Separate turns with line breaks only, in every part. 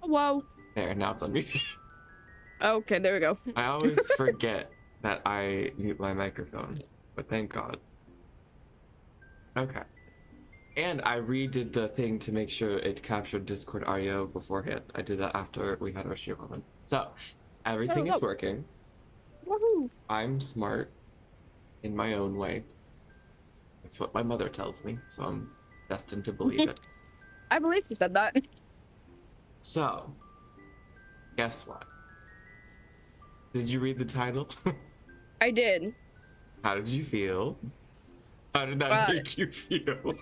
Whoa.
There, now it's on mute.
Okay, there we go.
I always forget that I mute my microphone, but thank God. Okay. And I redid the thing to make sure it captured Discord audio beforehand. I did that after we had our stream moments. So, everything is working.
Woohoo!
I'm smart in my own way. That's what my mother tells me, so I'm destined to believe it.
I believe you said that.
So, guess what? Did you read the title?
I did.
How did you feel? How did that make you feel?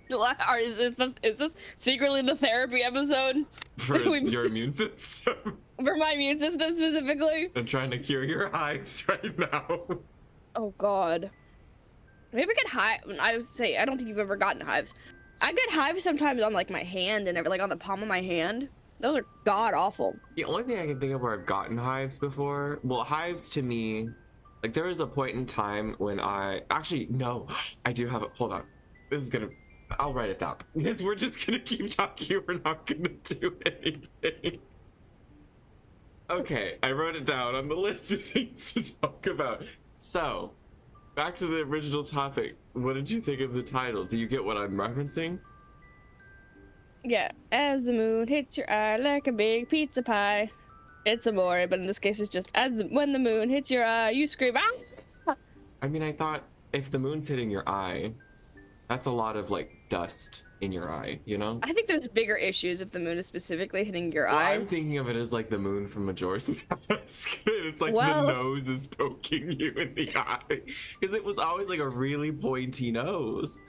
Is this secretly the therapy episode?
For your immune system?
For my immune system specifically?
I'm trying to cure your hives right now.
Oh God. Do you ever get hives? I would say, I don't think you've ever gotten hives. I get hives sometimes on like my hand and like on the palm of my hand. Those are god awful.
The only thing I can think of where I've gotten hives before, well, hives to me, like there was a point in time when no, I do have it. Hold on. I'll write it down because we're just gonna keep talking. We're not gonna do anything. Okay, I wrote it down on the list of things to talk about. So, back to the original topic. What did you think of the title? Do you get what I'm referencing?
Yeah, as the moon hits your eye like a big pizza pie. It's amore, but in this case it's just when the moon hits your eye, you scream, ah!
I mean, I thought if the moon's hitting your eye, that's a lot of like dust in your eye, you know?
I think there's bigger issues if the moon is specifically hitting your eye.
I'm thinking of it as like the moon from Majora's Mask. It's like the nose is poking you in the eye. Because it was always like a really pointy nose.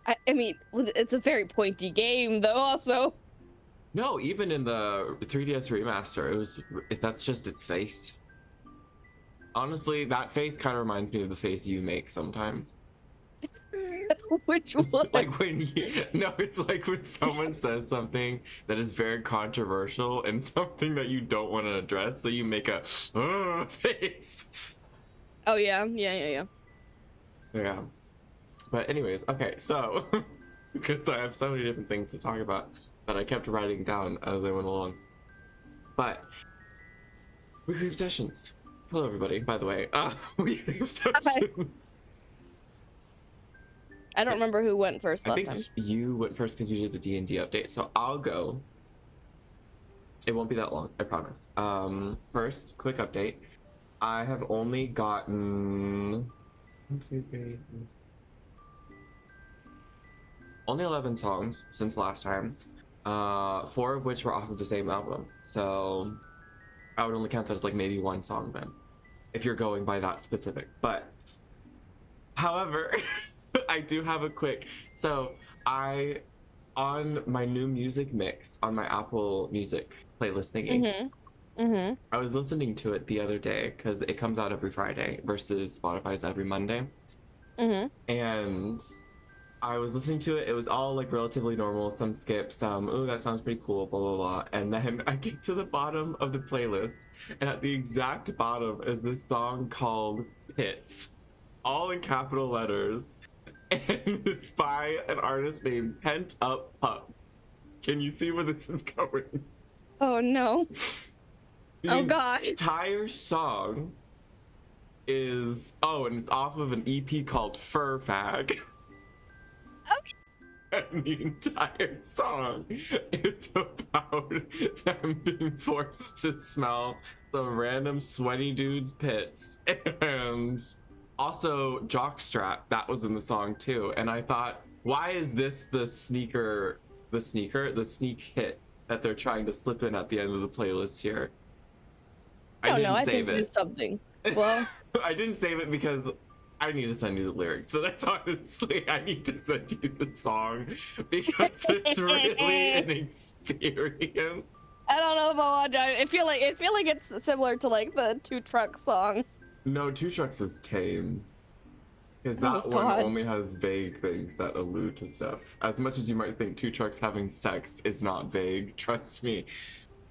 I mean, it's a very pointy game though also.
No, even in the 3DS remaster, that's just its face. Honestly, that face kind of reminds me of the face you make sometimes.
Which one?
Like it's like when someone says something that is very controversial and something that you don't want to address, so you make a face.
Oh yeah.
Yeah. But anyways, okay, so because I have so many different things to talk about that I kept writing down as I went along. But weekly obsessions. Hello everybody, by the way. Weekly obsessions.
I don't remember who went first last time.
I think you went first because you did the D&D update, so I'll go. It won't be that long, I promise. First, quick update. I have only gotten only 11 songs since last time, 4 of which were off of the same album, so I would only count that as like maybe 1 song then, if you're going by that specific. But however, I do have a quick, so on my new music mix on my Apple Music playlist thingy, I was listening to it the other day because it comes out every Friday versus Spotify's every Monday.
Mm-hmm.
and I was listening to it. It was all like relatively normal. Some skips, some, oh, that sounds pretty cool, blah, blah, blah. And then I get to the bottom of the playlist, and at the exact bottom is this song called Pits, all in capital letters. And it's by an artist named Pent Up Pup. Can you see where this is going?
Oh no.
The
Oh god.
entire song is, oh, and it's off of an EP called Fur Fag. And the entire song is about them being forced to smell some random sweaty dude's pits. And also Jockstrap, that was in the song too. And I thought, why is this the sneak hit that they're trying to slip in at the end of the playlist here?
I don't know. I think there's something. Well,
I didn't save it because I need to send you the lyrics. So that's honestly, I need to send you the song because it's really an experience.
I don't know if I want to. I feel like it's similar to like the Two Trucks song.
No, Two Trucks is tame. Because that one only has vague things that allude to stuff. As much as you might think Two Trucks having sex is not vague, trust me.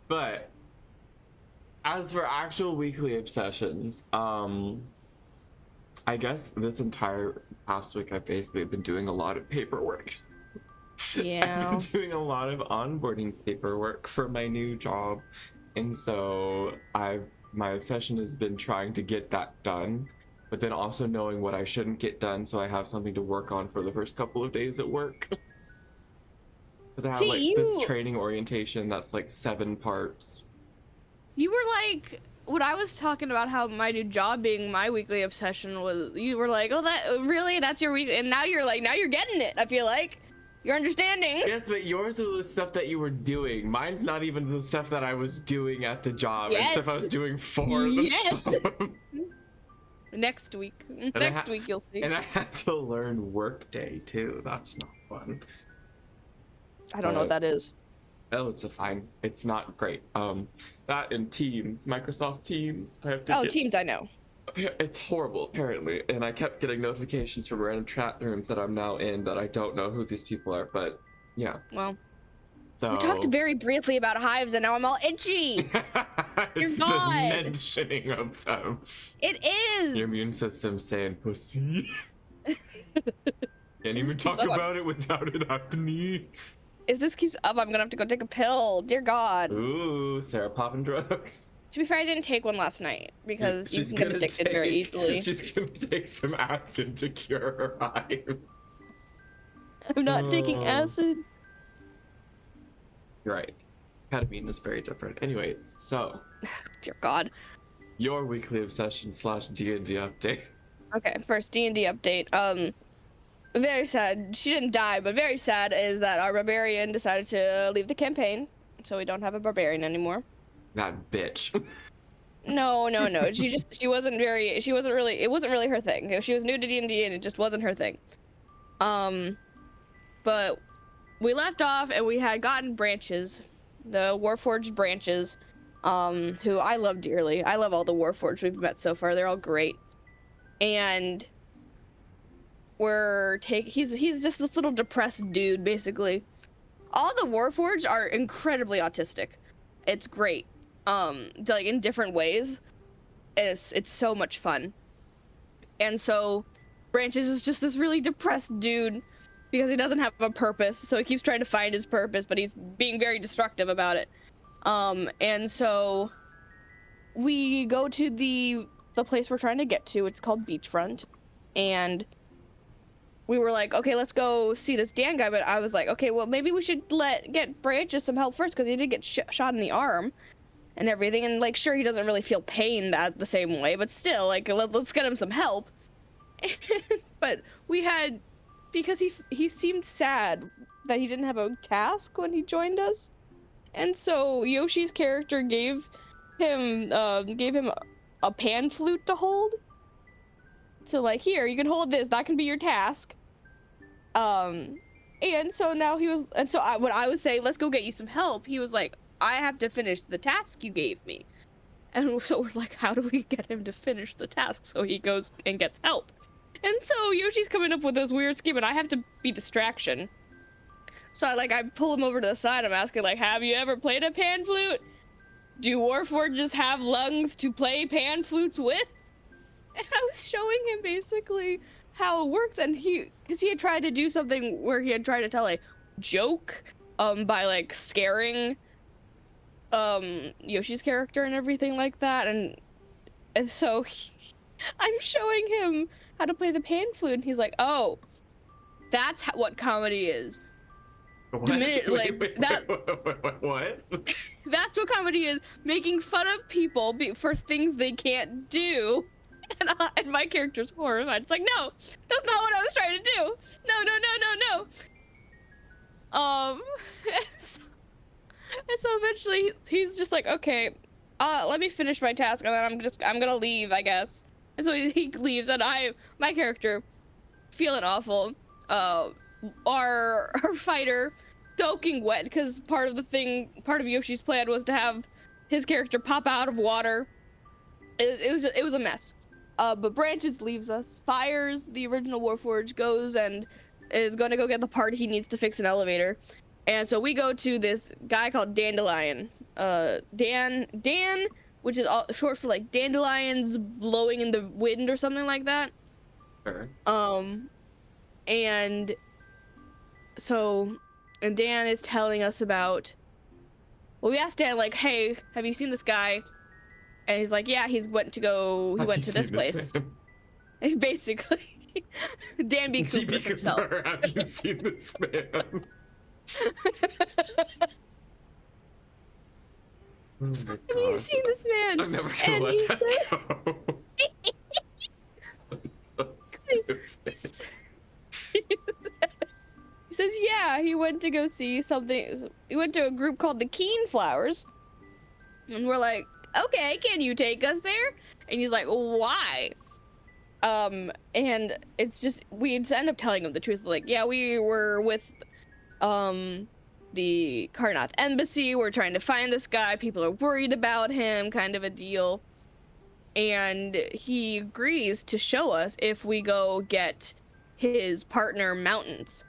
But as for actual weekly obsessions, I guess this entire past week I've basically been doing a lot of paperwork.
Yeah.
I've been doing a lot of onboarding paperwork for my new job. And so my obsession has been trying to get that done, but then also knowing what I shouldn't get done so I have something to work on for the first couple of days at work. Because I have this training orientation that's like 7 parts.
You were like, when I was talking about how my new job being my weekly obsession was, you were like, oh, that's your week, and now you're getting it. I feel like you're understanding.
Yes, but yours was the stuff that you were doing. Mine's not even the stuff that I was doing at the job. Yes. It's stuff I was doing for the job.
Next week you'll see.
And I had to learn Workday too. That's not fun.
I don't know what that is.
Oh, it's not great. That and Teams, Microsoft Teams. I have to
Teams, I know.
It's horrible, apparently. And I kept getting notifications from random chat rooms that I'm now in that I don't know who these people are, but yeah.
Well,
so
we talked very briefly about hives and now I'm all itchy.
It's the mentioning of them.
It is.
Your immune system saying pussy. Can't even talk about it without it happening.
If this keeps up, I'm gonna have to go take a pill. Dear God.
Ooh, Sarah popping drugs.
To be fair, I didn't take one last night because you can get addicted very easily.
She's gonna take some acid to cure her hives.
I'm not taking acid.
You're right. Ketamine is very different. Anyways, so.
Dear God.
Your weekly obsession / D&D update.
Okay, first D&D update. Very sad. She didn't die, but very sad is that our barbarian decided to leave the campaign, so we don't have a barbarian anymore.
That bitch.
No. It wasn't really her thing. She was new to D&D and it just wasn't her thing. But we left off and we had gotten branches, the Warforged branches, who I love dearly. I love all the Warforged we've met so far. They're all great. And he's just this little depressed dude, basically. All the Warforged are incredibly autistic. It's great. Like in different ways. It's so much fun. And so Branches is just this really depressed dude because he doesn't have a purpose, so he keeps trying to find his purpose, but he's being very destructive about it. And so we go to the place we're trying to get to. It's called Beachfront, and we were like, okay, let's go see this Dan guy. But I was like, okay, well, maybe we should get Branches some help first because he did get shot in the arm and everything. And like, sure, he doesn't really feel pain the same way, but still, like, let's get him some help. But we had, because he seemed sad that he didn't have a task when he joined us, and so Yoshi's character gave him a pan flute to hold. So like, here, you can hold this, that can be your task. And so now when I would say, let's go get you some help, he was like, I have to finish the task you gave me. And so we're like, how do we get him to finish the task? So he goes and gets help. And so Yoshi's coming up with this weird scheme, and I have to be distraction. So I pull him over to the side. I'm asking, like, have you ever played a pan flute? Do Warforges have lungs to play pan flutes with? And I was showing him basically how it works, and because he had tried to do something where he had tried to tell a joke, by like scaring, Yoshi's character and everything like that, and so I'm showing him how to play the pan flute, and he's like, "Oh, that's what comedy is."
What? What?
That's what comedy is, making fun of people for things they can't do. And my character's horrified. It's like, no, that's not what I was trying to do. No. And so eventually he's just like, okay, let me finish my task, and then I'm gonna leave, I guess. And so he leaves, and my character, feeling awful, our fighter, soaking wet, because part of Yoshi's plan was to have his character pop out of water. It was a mess. But Branches leaves us, fires the original Warforge, goes and is going to go get the part he needs to fix an elevator. And so we go to this guy called Dandelion. Dan, which is short for like dandelions blowing in the wind or something like that.
Sure.
And Dan is telling us about, well, we asked Dan, like, hey, have you seen this guy? And he's like, yeah, he went to this place. Basically, Dan B. Cooper himself.
Have you seen this man? Oh
have you seen this man?
I'm never gonna let that go. That's so stupid.
He says, yeah, he went to go see something. He went to a group called the Keen Flowers. And we're like, okay, can you take us there? And he's like, why? And it's just, we end up telling him the truth. Like, yeah, we were with, the Karnath Embassy. We're trying to find this guy. People are worried about him, kind of a deal. And he agrees to show us if we go get his partner Mountains.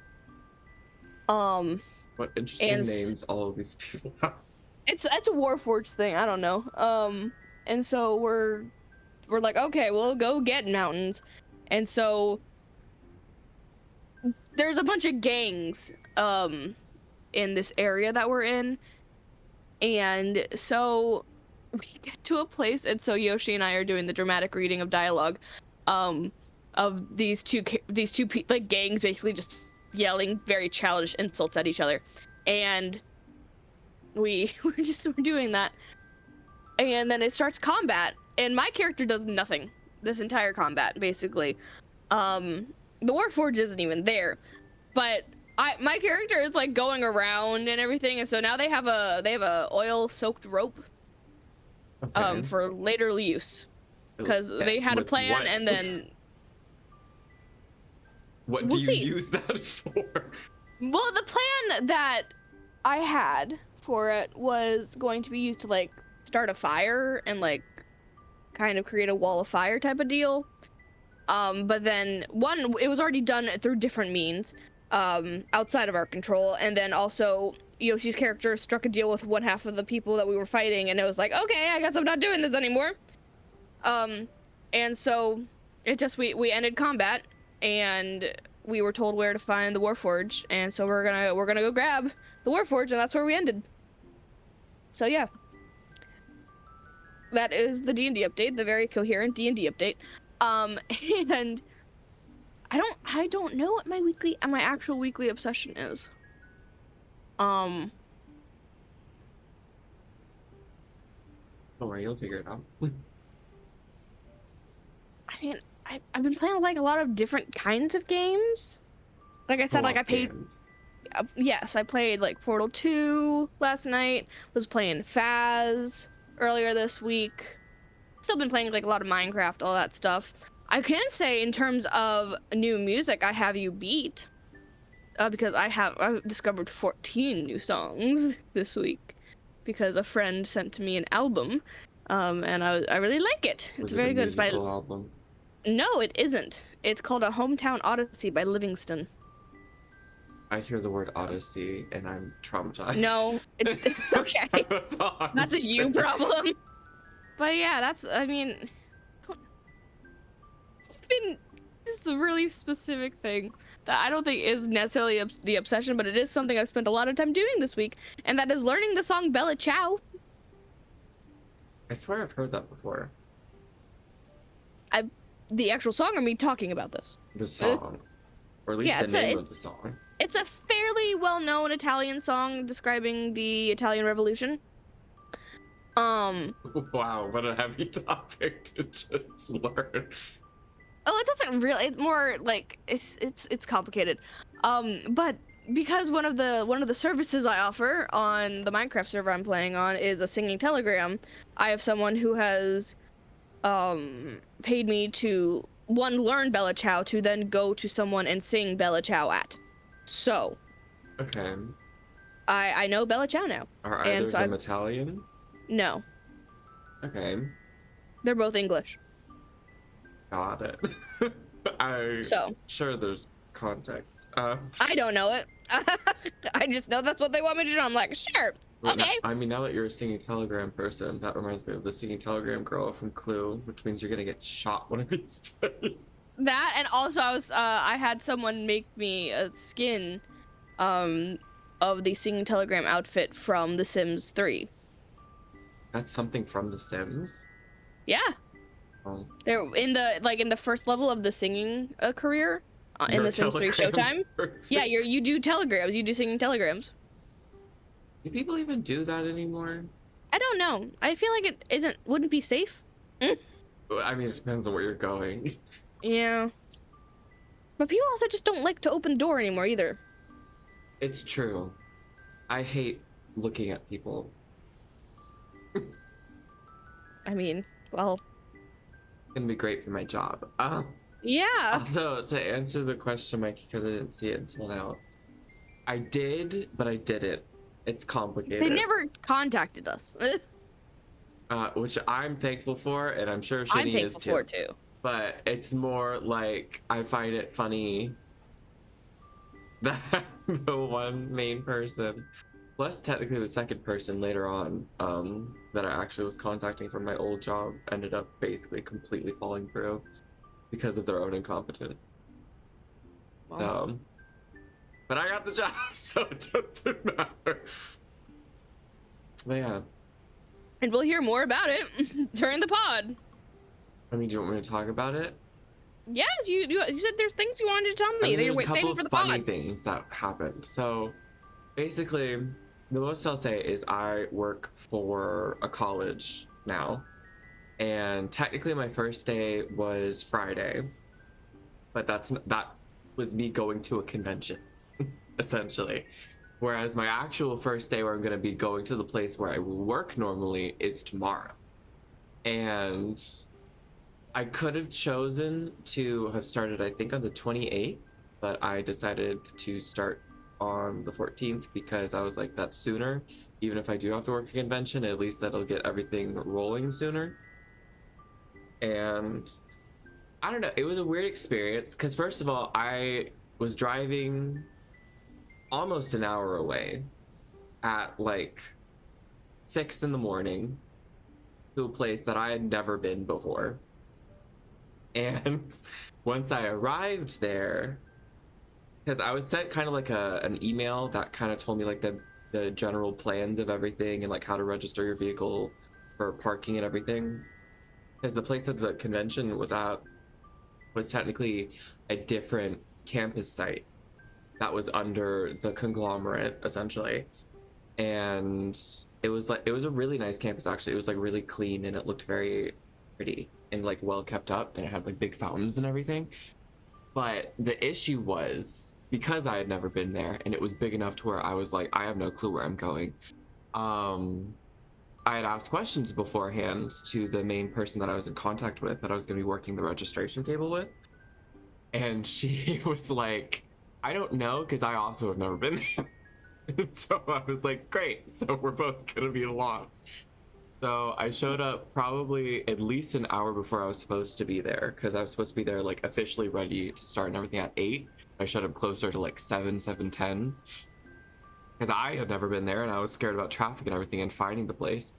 What interesting names all of these people have.
It's a Warforged thing. I don't know. And so we're like, okay, we'll go get Mountains. And so there's a bunch of gangs in this area that we're in, and so we get to a place, and so Yoshi and I are doing the dramatic reading of dialogue of these two like gangs basically just yelling very childish insults at each other, and we're doing that, and then it starts combat, and my character does nothing this entire combat basically. The Warforge isn't even there, but my character is like going around and everything, and so now they have a oil soaked rope, okay, for later use, because they had a plan. What? And then
what do you use that for?
Well, the plan that I had for it was going to be used to like start a fire and like kind of create a wall of fire type of deal. But then it was already done through different means, outside of our control, and then also Yoshi's character struck a deal with one half of the people that we were fighting, and it was like, okay, I guess I'm not doing this anymore. And so it just, we ended combat, and we were told where to find the Warforge, and so we're gonna go grab the Warforge, and that's where we ended. So yeah, that is the D&D update, the very coherent D&D update. And I don't know what my actual weekly obsession is.
Don't worry, you'll figure it out.
I mean, I've been playing like a lot of different kinds of games. Like I said, like I played, yes, I played like Portal 2 last night, was playing Phaz earlier this week. Still been playing like a lot of Minecraft, all that stuff. I can say in terms of new music, I have you beat, because I've discovered 14 new songs this week because a friend sent me an album, and I really like it. It's very good. It's by
album.
No, it isn't. It's called A Hometown Odyssey by Livingston.
I hear the word Odyssey and I'm traumatized.
No, okay.
That's all I'm
That's a you
saying.
problem. But yeah, I mean, it's been this is a really specific thing that I don't think is necessarily the obsession, but it is something I've spent a lot of time doing this week, and that is learning the song Bella Ciao.
I swear I've heard that before.
The actual song, or me talking about this?
The song. Or at least
Yeah,
the name of the song.
It's a fairly well-known Italian song describing the Italian Revolution.
Wow, what a heavy topic to just learn.
Oh, it doesn't really. It's more like it's complicated. But because one of the services I offer on the Minecraft server I'm playing on is a singing telegram, I have someone who has paid me to learn Bella Ciao to then go to someone and sing Bella Ciao at. So
Okay.
I know Bella Ciao now.
Are either of them Italian?
No,
Okay.
they're both English.
Got it.
So
Sure there's context.
I don't know it. I just know that's what they want me to do. I'm like, sure, okay.
I mean, now that you're a singing telegram person, that reminds me of the singing telegram girl from Clue, which means you're gonna get shot one of these days.
That, and also I had someone make me a skin of the singing telegram outfit from The Sims 3.
That's something from The Sims?
Yeah.
Oh.
They're in the first level of the singing career in The Sims 3 Showtime.
Person.
Yeah, you do telegrams. You do singing telegrams.
Do people even do that anymore?
I don't know. I feel like it wouldn't be safe.
I mean, it depends on where you're going.
Yeah. But people also just don't like to open the door anymore either.
It's true. I hate looking at people.
I mean, well.
It's gonna be great for my job.
Yeah.
Also, to answer the question, Mike, because I didn't see it until now, I did, but I didn't. It's complicated.
They never contacted us.
Which I'm thankful for, and I'm sure Shani
I'm thankful
is too.
for too.
But it's more like I find it funny that the one main person, plus technically the second person later on, that I actually was contacting from my old job, ended up basically completely falling through because of their own incompetence.
Wow.
But I got the job, so it doesn't matter. But yeah.
And we'll hear more about it during the pod.
I mean, do you want me to talk about it?
Yes, you said there's things you wanted to tell me that you're saving for the pod.
Funny things that happened. So basically, the most I'll say is I work for a college now, and technically my first day was Friday, but that was me going to a convention, essentially. Whereas my actual first day where I'm going to be going to the place where I work normally is tomorrow. And I could have chosen to have started, I think, on the 28th, but I decided to start on the 14th because I was like, that's sooner. Even if I do have to work a convention, at least that'll get everything rolling sooner. And I don't know, it was a weird experience because first of all, I was driving almost an hour away at like 6 in the morning to a place that I had never been before. And once I arrived there, because I was sent kind of like an email that kind of told me like the general plans of everything and like how to register your vehicle for parking and everything. Because the place that the convention was at was technically a different campus site that was under the conglomerate, essentially. And it was a really nice campus, actually. It was like really clean and it looked very pretty and like well kept up, and it had like big fountains and everything. But the issue was, because I had never been there and it was big enough to where I was like, I have no clue where I'm going. I had asked questions beforehand to the main person that I was in contact with, that I was going to be working the registration table with. And she was like, I don't know, because I also have never been there. So I was like, great, so we're both going to be lost. So I showed up probably at least an hour before I was supposed to be there because I was supposed to be there like officially ready to start and everything at 8. I showed up closer to like 7:10 because I had never been there and I was scared about traffic and everything and finding the place.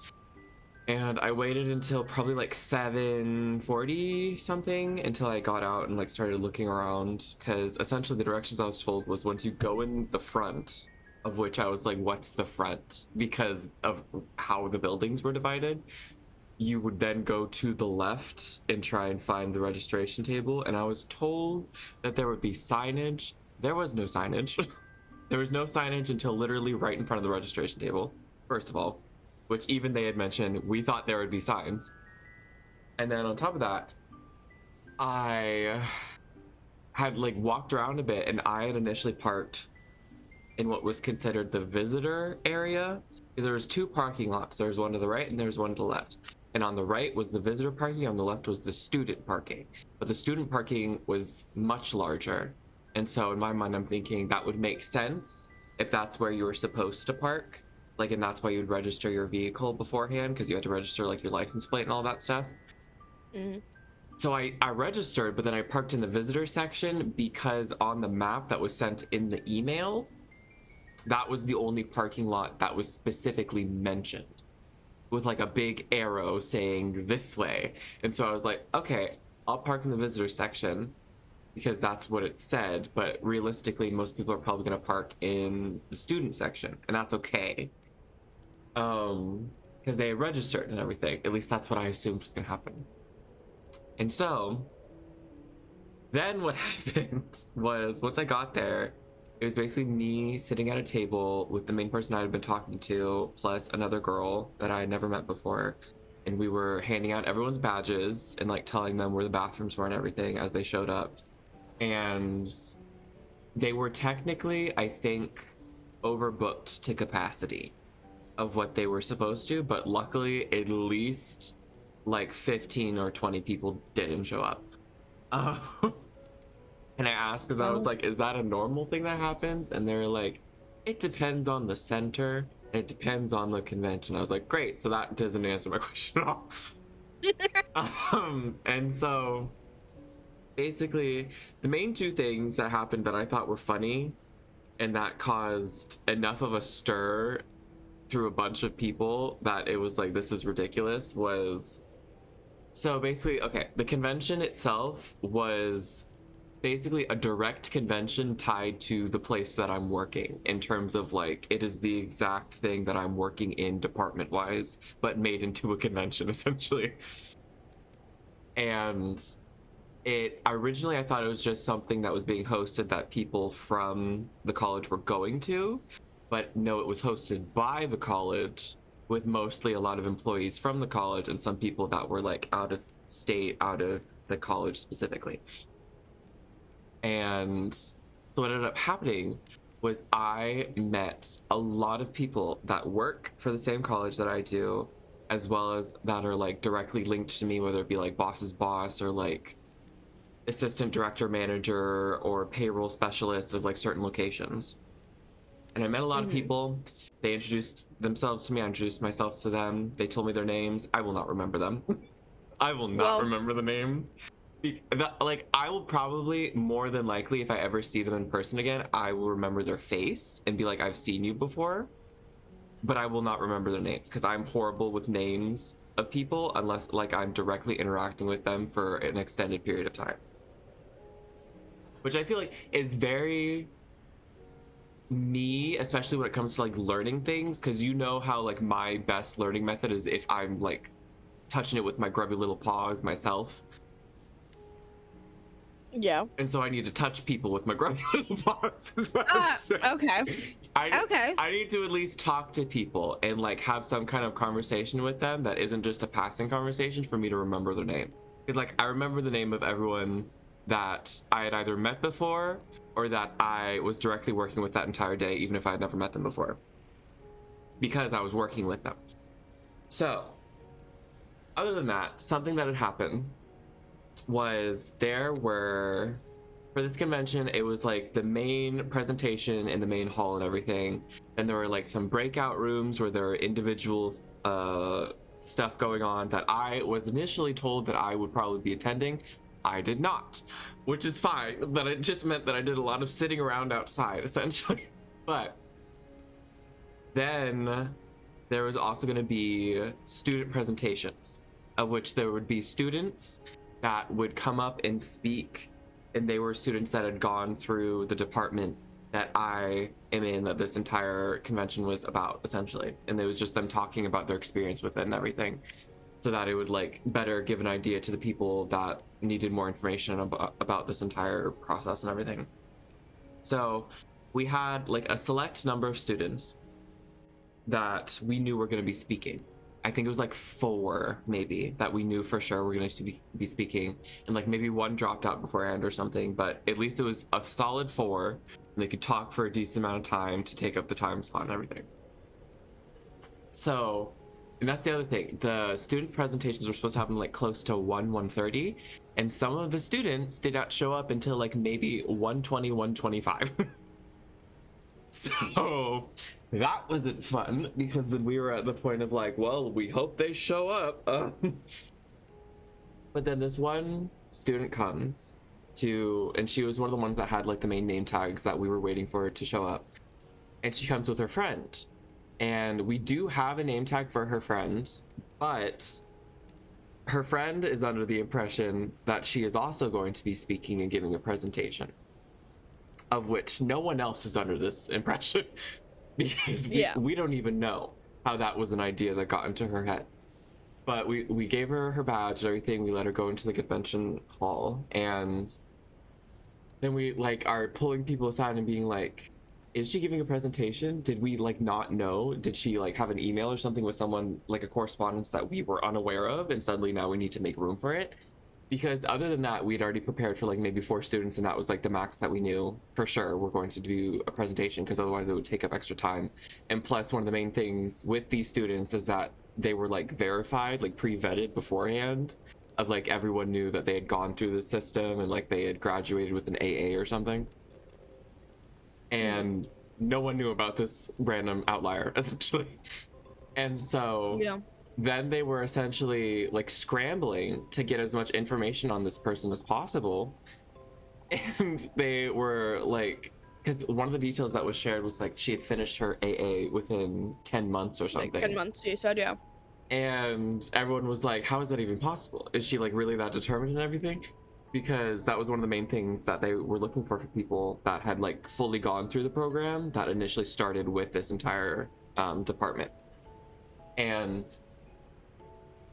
And I waited until probably like 7:40 something until I got out and like started looking around because essentially the directions I was told was once you go in the front, of which I was like, what's the front? Because of how the buildings were divided, you would then go to the left and try and find the registration table. And I was told that there would be signage. There was no signage. There was no signage until literally right in front of the registration table, first of all, which even they had mentioned we thought there would be signs. And then on top of that, I had like walked around a bit and I had initially parked in what was considered the visitor area because there was two parking lots. There was one to the right and there was one to the left. And on the right was the visitor parking, on the left was the student parking. But the student parking was much larger. And so in my mind, I'm thinking that would make sense if that's where you were supposed to park. Like, and that's why you'd register your vehicle beforehand because you had to register like your license plate and all that stuff.
Mm.
So I registered, but then I parked in the visitor section because on the map that was sent in the email, that was the only parking lot that was specifically mentioned with like a big arrow saying this way. And so I was like, okay, I'll park in the visitor section because that's what it said. But realistically, most people are probably going to park in the student section, and that's okay. Because they registered and everything. At least that's what I assumed was going to happen. And so then what happened was once I got there, it was basically me sitting at a table with the main person I had been talking to, plus another girl that I had never met before. And we were handing out everyone's badges and like telling them where the bathrooms were and everything as they showed up. And they were technically, I think, overbooked to capacity of what they were supposed to. But luckily, at least like 15 or 20 people didn't show up. And I asked because I was like, is that a normal thing that happens? And they're like, it depends on the center and it depends on the convention. I was like, great, so that doesn't answer my question at all. And so basically the main two things that happened that I thought were funny and that caused enough of a stir through a bunch of people that it was like, this is ridiculous, was so basically, okay, the convention itself was basically a direct convention tied to the place that I'm working in terms of like it is the exact thing that I'm working in department wise but made into a convention essentially. And it originally I thought it was just something that was being hosted that people from the college were going to, but no, it was hosted by the college with mostly a lot of employees from the college and some people that were like out of state, out of the college specifically. And so what ended up happening was I met a lot of people that work for the same college that I do, as well as that are like directly linked to me, whether it be like boss's boss or like assistant director manager or payroll specialist of like certain locations. And I met a lot of people. They introduced themselves to me. I introduced myself to them. They told me their names. I will not remember them. I will not remember the names. Like, I will probably, more than likely, if I ever see them in person again, I will remember their face and be like, I've seen you before. But I will not remember their names because I'm horrible with names of people unless like I'm directly interacting with them for an extended period of time. Which I feel like is very me, especially when it comes to like learning things, because you know how like my best learning method is if I'm like touching it with my grubby little paws myself.
Yeah.
And so I need to touch people with my grubby little paws. Is what I'm saying.
Okay.
I need to at least talk to people and like have some kind of conversation with them that isn't just a passing conversation for me to remember their name. Because like I remember the name of everyone that I had either met before or that I was directly working with that entire day, even if I had never met them before, because I was working with them. So other than that, something that had happened was there were, for this convention, it was like the main presentation in the main hall and everything. And there were like some breakout rooms where there were individual stuff going on that I was initially told that I would probably be attending. I did not, which is fine, but it just meant that I did a lot of sitting around outside, essentially. But then there was also going to be student presentations, of which there would be students that would come up and speak, and they were students that had gone through the department that I am in, that this entire convention was about, essentially. And it was just them talking about their experience with it and everything, so that it would like better give an idea to the people that needed more information about this entire process and everything. So we had like a select number of students that we knew were going to be speaking. I think it was like 4 maybe that we knew for sure were going to be speaking, and like maybe 1 dropped out beforehand or something, but at least it was a solid 4, and they could talk for a decent amount of time to take up the time slot and everything. So, and that's the other thing, the student presentations were supposed to happen like close to 1:30, and some of the students did not show up until like maybe 1:20, 1:25. So that wasn't fun, because then we were at the point of like, well, we hope they show up. But then this one student comes to, and she was one of the ones that had like the main name tags that we were waiting for her to show up. And she comes with her friend. And we do have a name tag for her friend, but her friend is under the impression that she is also going to be speaking and giving a presentation, of which no one else is under this impression, because we don't even know how that was an idea that got into her head. But we gave her her badge and everything. We let her go into the convention hall, and then we like are pulling people aside and being like, is she giving a presentation? Did we like not know? Did she like have an email or something with someone, like a correspondence that we were unaware of, and suddenly now we need to make room for it? Because other than that, we'd already prepared for like maybe 4 students, and that was like the max that we knew for sure we're going to do a presentation, because otherwise it would take up extra time. And plus, one of the main things with these students is that they were like verified, like pre-vetted beforehand, of like everyone knew that they had gone through the system and like they had graduated with an AA or something. And no one knew about this random outlier, essentially. And so then they were essentially like scrambling to get as much information on this person as possible. And they were like, because one of the details that was shared was like she had finished her AA within 10 months or something.
Like 10 months, you said, yeah.
And everyone was like, how is that even possible? Is she like really that determined and everything? Because that was one of the main things that they were looking for people that had like fully gone through the program that initially started with this entire department. And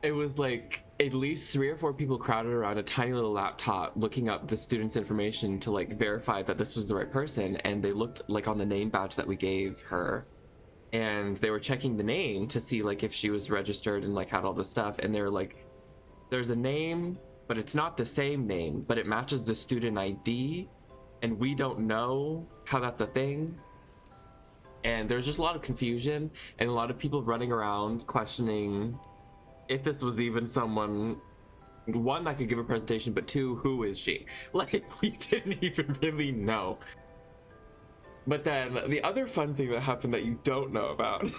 it was like at least 3 or 4 people crowded around a tiny little laptop looking up the student's information to like verify that this was the right person. And they looked like on the name badge that we gave her, and they were checking the name to see like if she was registered and like had all this stuff, and they were like, there's a name, but it's not the same name, but it matches the student ID, and we don't know how that's a thing. And there's just a lot of confusion and a lot of people running around questioning if this was even someone, 1, that could give a presentation, but 2, who is she? Like, we didn't even really know. But then the other fun thing that happened that you don't know about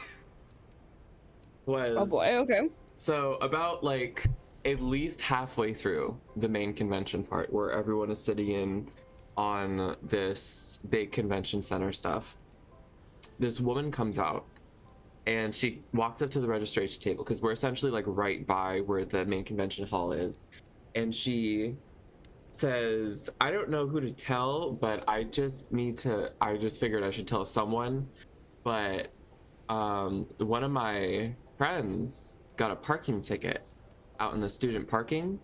was,
oh boy, okay,
so about like at least halfway through the main convention part, where everyone is sitting in on this big convention center stuff, this woman comes out and she walks up to the registration table, because we're essentially like right by where the main convention hall is, and she says, I don't know who to tell, but I just figured I should tell someone, but one of my friends got a parking ticket out in the student parking,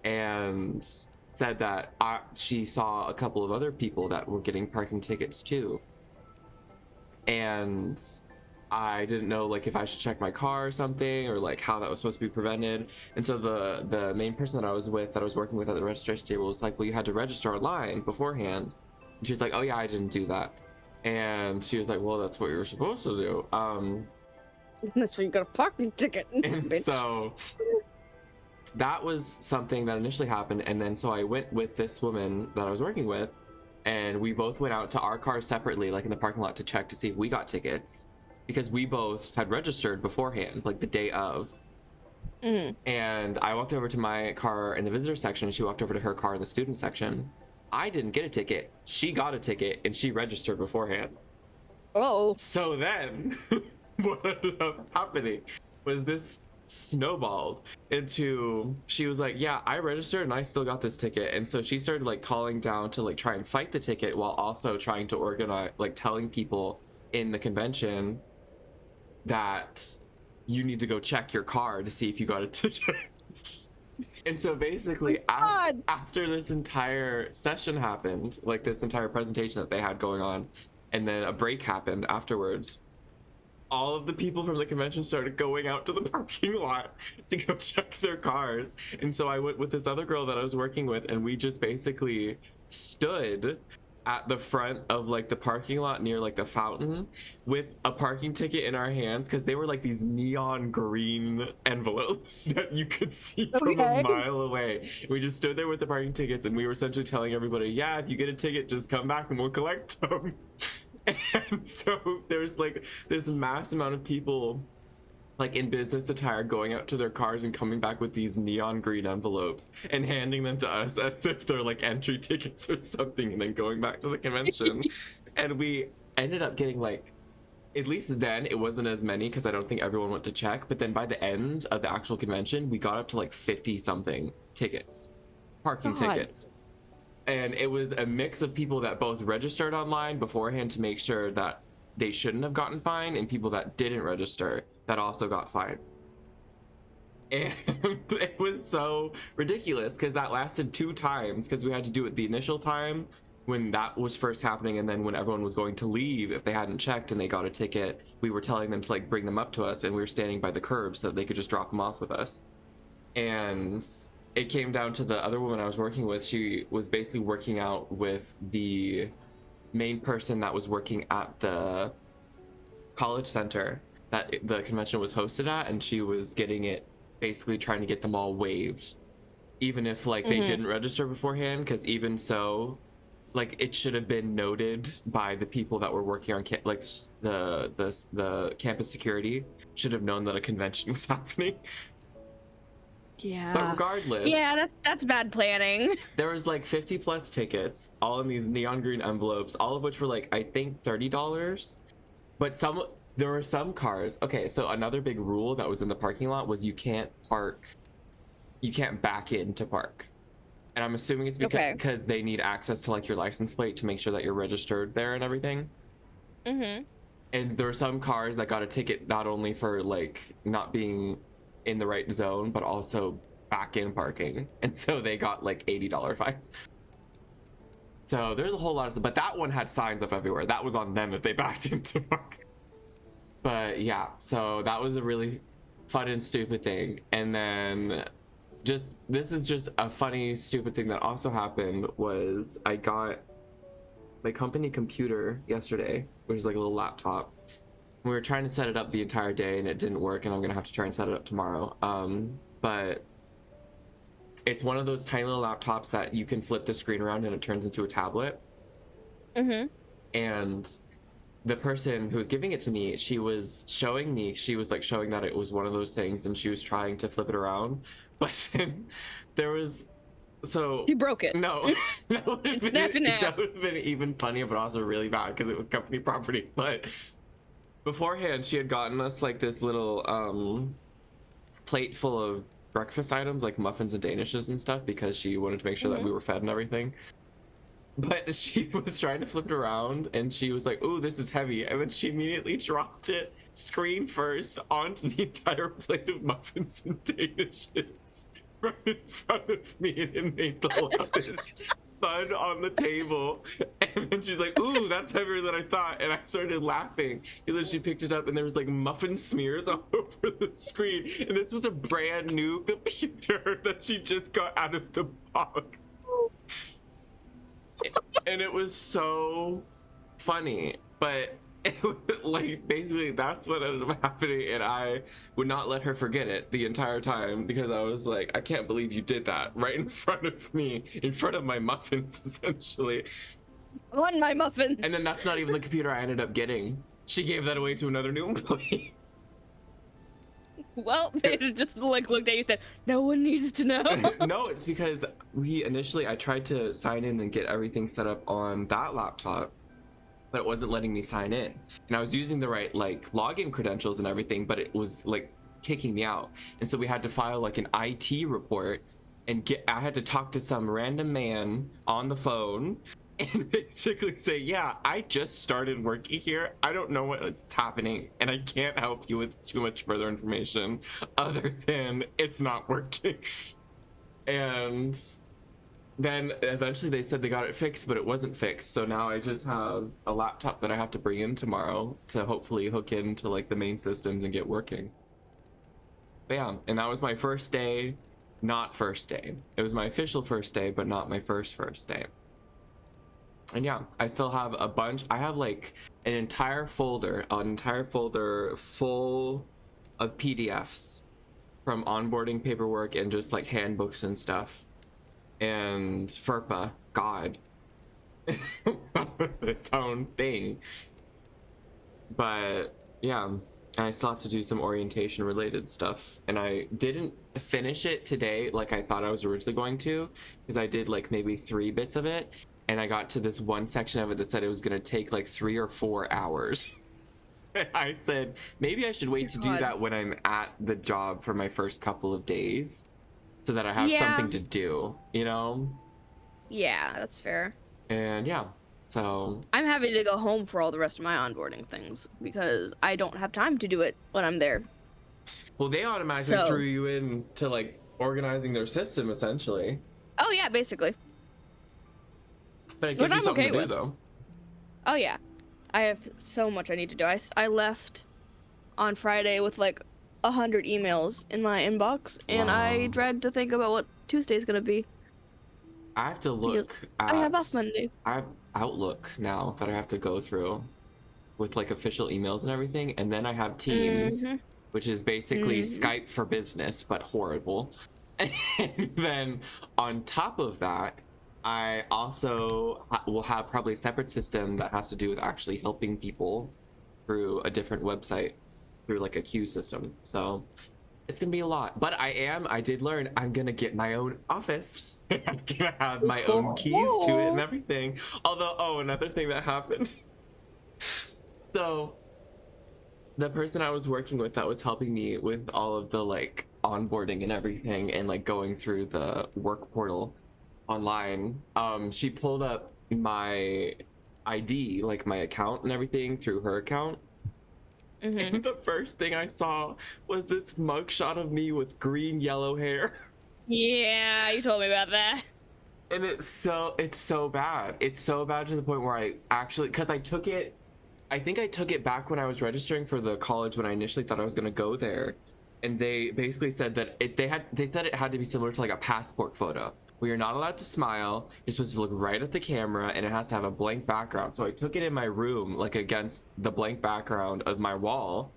and said that she saw a couple of other people that were getting parking tickets too, and I didn't know like if I should check my car or something, or like how that was supposed to be prevented. And so the main person that I was working with at the registration table was like, well, you had to register online beforehand. And she was like, oh yeah, I didn't do that. And she was like, well, that's what you were supposed to do.
That's why you got a parking ticket.
And so that was something that initially happened. And then so I went with this woman that I was working with, and we both went out to our cars separately, like in the parking lot, to check to see if we got tickets, because we both had registered beforehand, like the day of.
Mhm.
And I walked over to my car in the visitor section. She walked over to her car in the student section. I didn't get a ticket. She got a ticket and she registered beforehand.
Oh.
So then, what ended up happening was this snowballed into, she was like, yeah, I registered and I still got this ticket. And so she started like calling down to like try and fight the ticket while also trying to organize, like telling people in the convention that you need to go check your car to see if you got a ticket. And so basically, after this entire session happened, like this entire presentation that they had going on, and then a break happened afterwards, all of the people from the convention started going out to the parking lot to go check their cars. And so I went with this other girl that I was working with, and we just basically stood at the front of like the parking lot near like the fountain with a parking ticket in our hands, because they were like these neon green envelopes that you could see from a mile away. We just stood there with the parking tickets, and we were essentially telling everybody, yeah, if you get a ticket, just come back and we'll collect them. And so there's like this mass amount of people like in business attire going out to their cars and coming back with these neon green envelopes and handing them to us as if they're like entry tickets or something, and then going back to the convention. And we ended up getting like, at least then it wasn't as many because I don't think everyone went to check, but then by the end of the actual convention we got up to like 50 something tickets, parking tickets. And it was a mix of people that both registered online beforehand to make sure that they shouldn't have gotten fined, and people that didn't register that also got fined. And it was so ridiculous because that lasted 2 times, because we had to do it the initial time when that was first happening, and then when everyone was going to leave, if they hadn't checked and they got a ticket, we were telling them to like bring them up to us, and we were standing by the curb so that they could just drop them off with us. And it came down to the other woman I was working with. She was basically working out with the main person that was working at the college center that the convention was hosted at, and she was getting it, basically trying to get them all waived, even if like they didn't register beforehand, because even so, like it should have been noted by the people that were working on like the campus security should have known that a convention was happening.
Yeah.
But regardless,
yeah, that's bad planning.
There was like 50 plus tickets, all in these neon green envelopes, all of which were like, I think $30. But there were some cars. Okay, so another big rule that was in the parking lot was you can't back in to park. And I'm assuming it's because they need access to like your license plate to make sure that you're registered there and everything. And there were some cars that got a ticket not only for like not being in the right zone, but also back in parking, and so they got like $80 fines. So there's a whole lot of stuff, but that one had signs up everywhere. That was on them if they backed into park. But yeah, so that was a really fun and stupid thing. And then this is just a funny stupid thing that also happened was I got my company computer yesterday, which is like a little laptop. We were trying to set it up the entire day and it didn't work, and I'm gonna have to try and set it up tomorrow. But it's one of those tiny little laptops that you can flip the screen around and it turns into a tablet. And the person who was giving it to me, she was showing that it was one of those things, and she was trying to flip it around, but then there was, so
you broke it.
No,
it snapped in half.
That would have been even funnier, but also really bad because it was company property. But beforehand, she had gotten us like this little plate full of breakfast items like muffins and danishes and stuff, because she wanted to make sure that we were fed and everything. But she was trying to flip it around and she was like, "Ooh, this is heavy," and then she immediately dropped it screen first onto the entire plate of muffins and danishes right in front of me, and it made the loudest thud on the table. And then she's like, "Ooh, that's heavier than I thought," and I started laughing. And then she picked it up and there was like muffin smears all over the screen, and this was a brand new computer that she just got out of the box. And it was so funny, but it was like, basically that's what ended up happening, and I would not let her forget it the entire time, because I was like, I can't believe you did that right in front of me, in front of my muffins, essentially.
On my muffins.
And then that's not even the computer I ended up getting. She gave that away to another new employee.
Well, they just like looked at you and said, "No one needs to know."
No, it's because I tried to sign in and get everything set up on that laptop, but it wasn't letting me sign in. And I was using the right like login credentials and everything, but it was like kicking me out. And so we had to file like an IT report and I had to talk to some random man on the phone and basically say, yeah, I just started working here. I don't know what's happening, and I can't help you with too much further information other than it's not working. And then eventually they said they got it fixed, but it wasn't fixed. So now I just have a laptop that I have to bring in tomorrow to hopefully hook into like the main systems and get working. But yeah, and that was my first day, not first day. It was my official first day, but not my first day. And yeah, I still have a bunch. I have like an entire folder full of PDFs from onboarding paperwork and just like handbooks and stuff. And FERPA, God, its own thing. But yeah, and I still have to do some orientation related stuff. And I didn't finish it today like I thought I was originally going to, because I did like maybe 3 bits of it. And I got to this one section of it that said it was going to take like 3 or 4 hours. And I said, maybe I should wait to do that when I'm at the job for my first couple of days, so that I have something to do, you know?
Yeah, that's fair.
And yeah, so
I'm having to go home for all the rest of my onboarding things because I don't have time to do it when I'm there.
Well, they automatically threw you into like organizing their system essentially.
Oh yeah, basically.
But it gives you something to do though.
Oh yeah, I have so much I need to do. I left on Friday with like 100 emails in my inbox, and I dread to think about what Tuesday's gonna be.
I have to look at,
I have off Monday.
I have Outlook now that I have to go through with like official emails and everything, and then I have Teams, which is basically Skype for business but horrible. And then on top of that, I also will have probably a separate system that has to do with actually helping people through a different website, through like a queue system. So it's gonna be a lot, but I did learn I'm gonna get my own office. I'm gonna have my own keys to it and everything. Although, another thing that happened. So the person I was working with that was helping me with all of the like onboarding and everything and like going through the work portal online, she pulled up my ID, like my account and everything, through her account. And the first thing I saw was this mugshot of me with green yellow hair.
Yeah, you told me about that.
And it's so bad. It's so bad to the point where I actually, because I think I took it back when I was registering for the college when I initially thought I was going to go there. And they basically said that they said it had to be similar to like a passport photo, where you're not allowed to smile, you're supposed to look right at the camera, and it has to have a blank background. So I took it in my room, like against the blank background of my wall,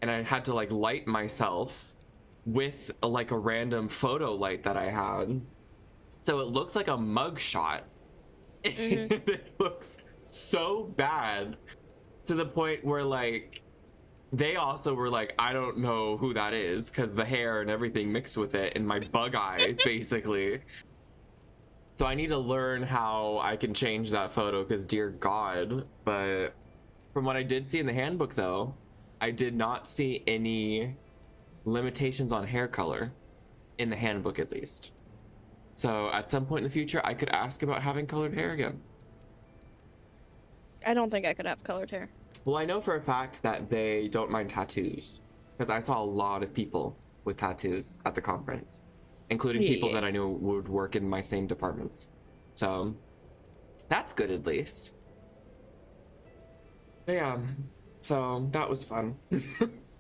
and I had to like light myself with like a random photo light that I had. So it looks like a mug shot. It looks so bad to the point where like they also were like, I don't know who that is, because the hair and everything mixed with it and my bug eyes basically. So I need to learn how I can change that photo, because dear God. But from what I did see in the handbook though, I did not see any limitations on hair color in the handbook, at least. So at some point in the future, I could ask about having colored hair again.
I don't think I could have colored hair.
Well, I know for a fact that they don't mind tattoos, because I saw a lot of people with tattoos at the conference, including people that I knew would work in my same departments. So that's good, at least. But yeah, so that was fun.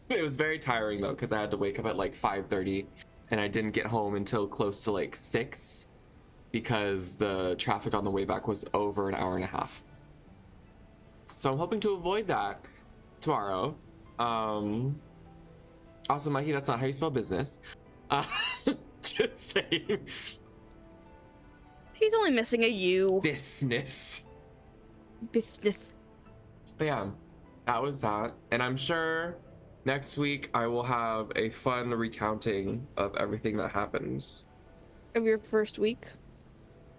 It was very tiring though, because I had to wake up at like 5:30 and I didn't get home until close to like 6 because the traffic on the way back was over an hour and a half. So I'm hoping to avoid that tomorrow. Also, Mikey, that's not how you spell business. Just saying.
He's only missing a U.
Business.
Business.
But yeah, that was that. And I'm sure Next week, I will have a fun recounting of everything that happens.
Of your first week?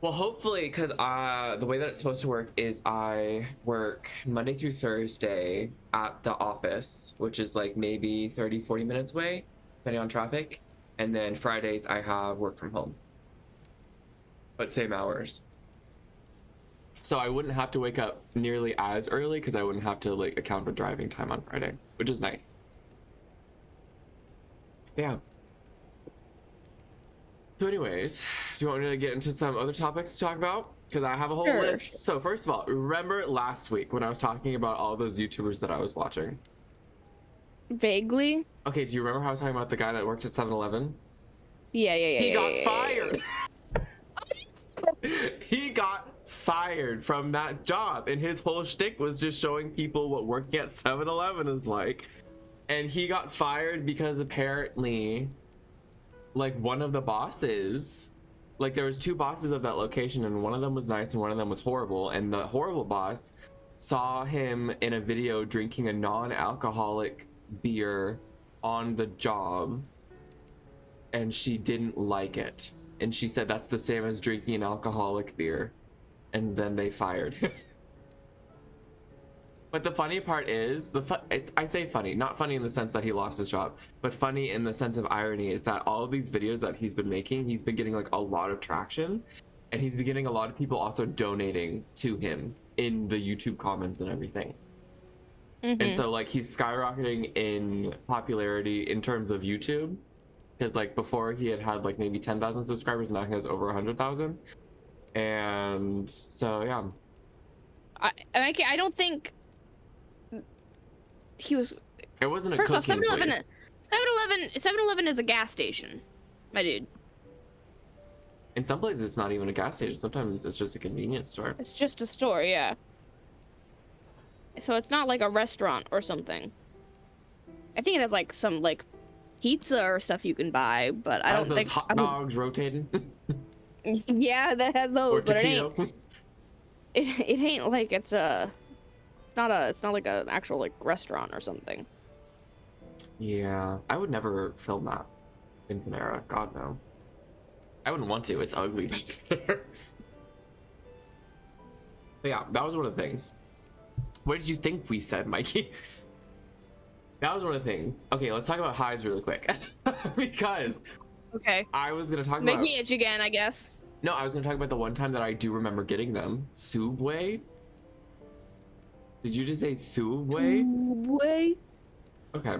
Well, hopefully, because the way that it's supposed to work is I work Monday through Thursday at the office, which is like maybe 30, 40 minutes away, depending on traffic. And then Fridays, I have work from home, but same hours. So I wouldn't have to wake up nearly as early because I wouldn't have to like account for driving time on Friday, which is nice. Yeah. So anyways, do you want me to get into some other topics to talk about? Because I have a whole list. So first of all, remember last week when I was talking about all those YouTubers that I was watching?
Vaguely.
Okay, do you remember how I was talking about the guy that worked at 7-Eleven?
Yeah.
He got fired. He got fired from that job, and his whole shtick was just showing people what working at 7-Eleven is like. And he got fired because apparently, like, one of the bosses, like, there was two bosses of that location, and one of them was nice and one of them was horrible. And the horrible boss saw him in a video drinking a non-alcoholic beer on the job, and she didn't like it. And she said that's the same as drinking an alcoholic beer. And then they fired him. But the funny part is, I say funny, not funny in the sense that he lost his job, but funny in the sense of irony is that all of these videos that he's been making, he's been getting like a lot of traction, and he's been getting a lot of people also donating to him in the YouTube comments and everything. And so like he's skyrocketing in popularity in terms of YouTube, because like before he had like maybe 10,000 subscribers, now he has over 100,000. And so yeah.
I don't think he was.
It wasn't a
first off,
cooking
7-Eleven.
place.
7-Eleven is a gas station, my dude.
In some places, it's not even a gas station. Sometimes it's just a convenience store.
It's just a store, yeah. So it's not like a restaurant or something. I think it has like some like pizza or stuff you can buy, but I don't think
hot dogs rotating.
Yeah, that has those, but it
taquito.
ain't. It ain't like it's not like an actual like restaurant or something.
Yeah, I would never film that in Panera. God no. I wouldn't want to. It's ugly. But yeah, that was one of the things. What did you think we said, Mikey? That was one of the things. Okay, let's talk about hives really quick. Because
Okay.
I was gonna talk
Make
about.
me itch again, I guess.
No, I was gonna talk about the one time that I do remember getting them. Subway. Did you just say Subway?
Subway.
Okay.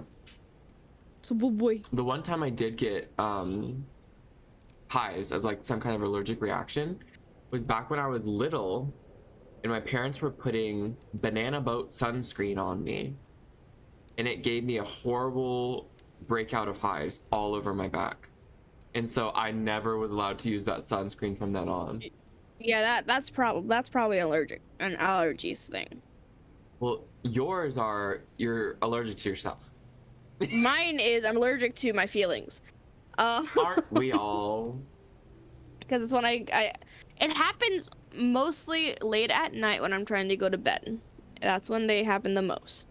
Subway.
The one time I did get hives as like some kind of allergic reaction was back when I was little, and my parents were putting banana boat sunscreen on me, and it gave me a horrible breakout of hives all over my back. And so I never was allowed to use that sunscreen from then on.
Yeah, that's probably an allergies thing.
Well, yours are you're allergic to yourself.
Mine is I'm allergic to my feelings.
Aren't we all?
Because it's when it happens mostly late at night when I'm trying to go to bed. That's when they happen the most.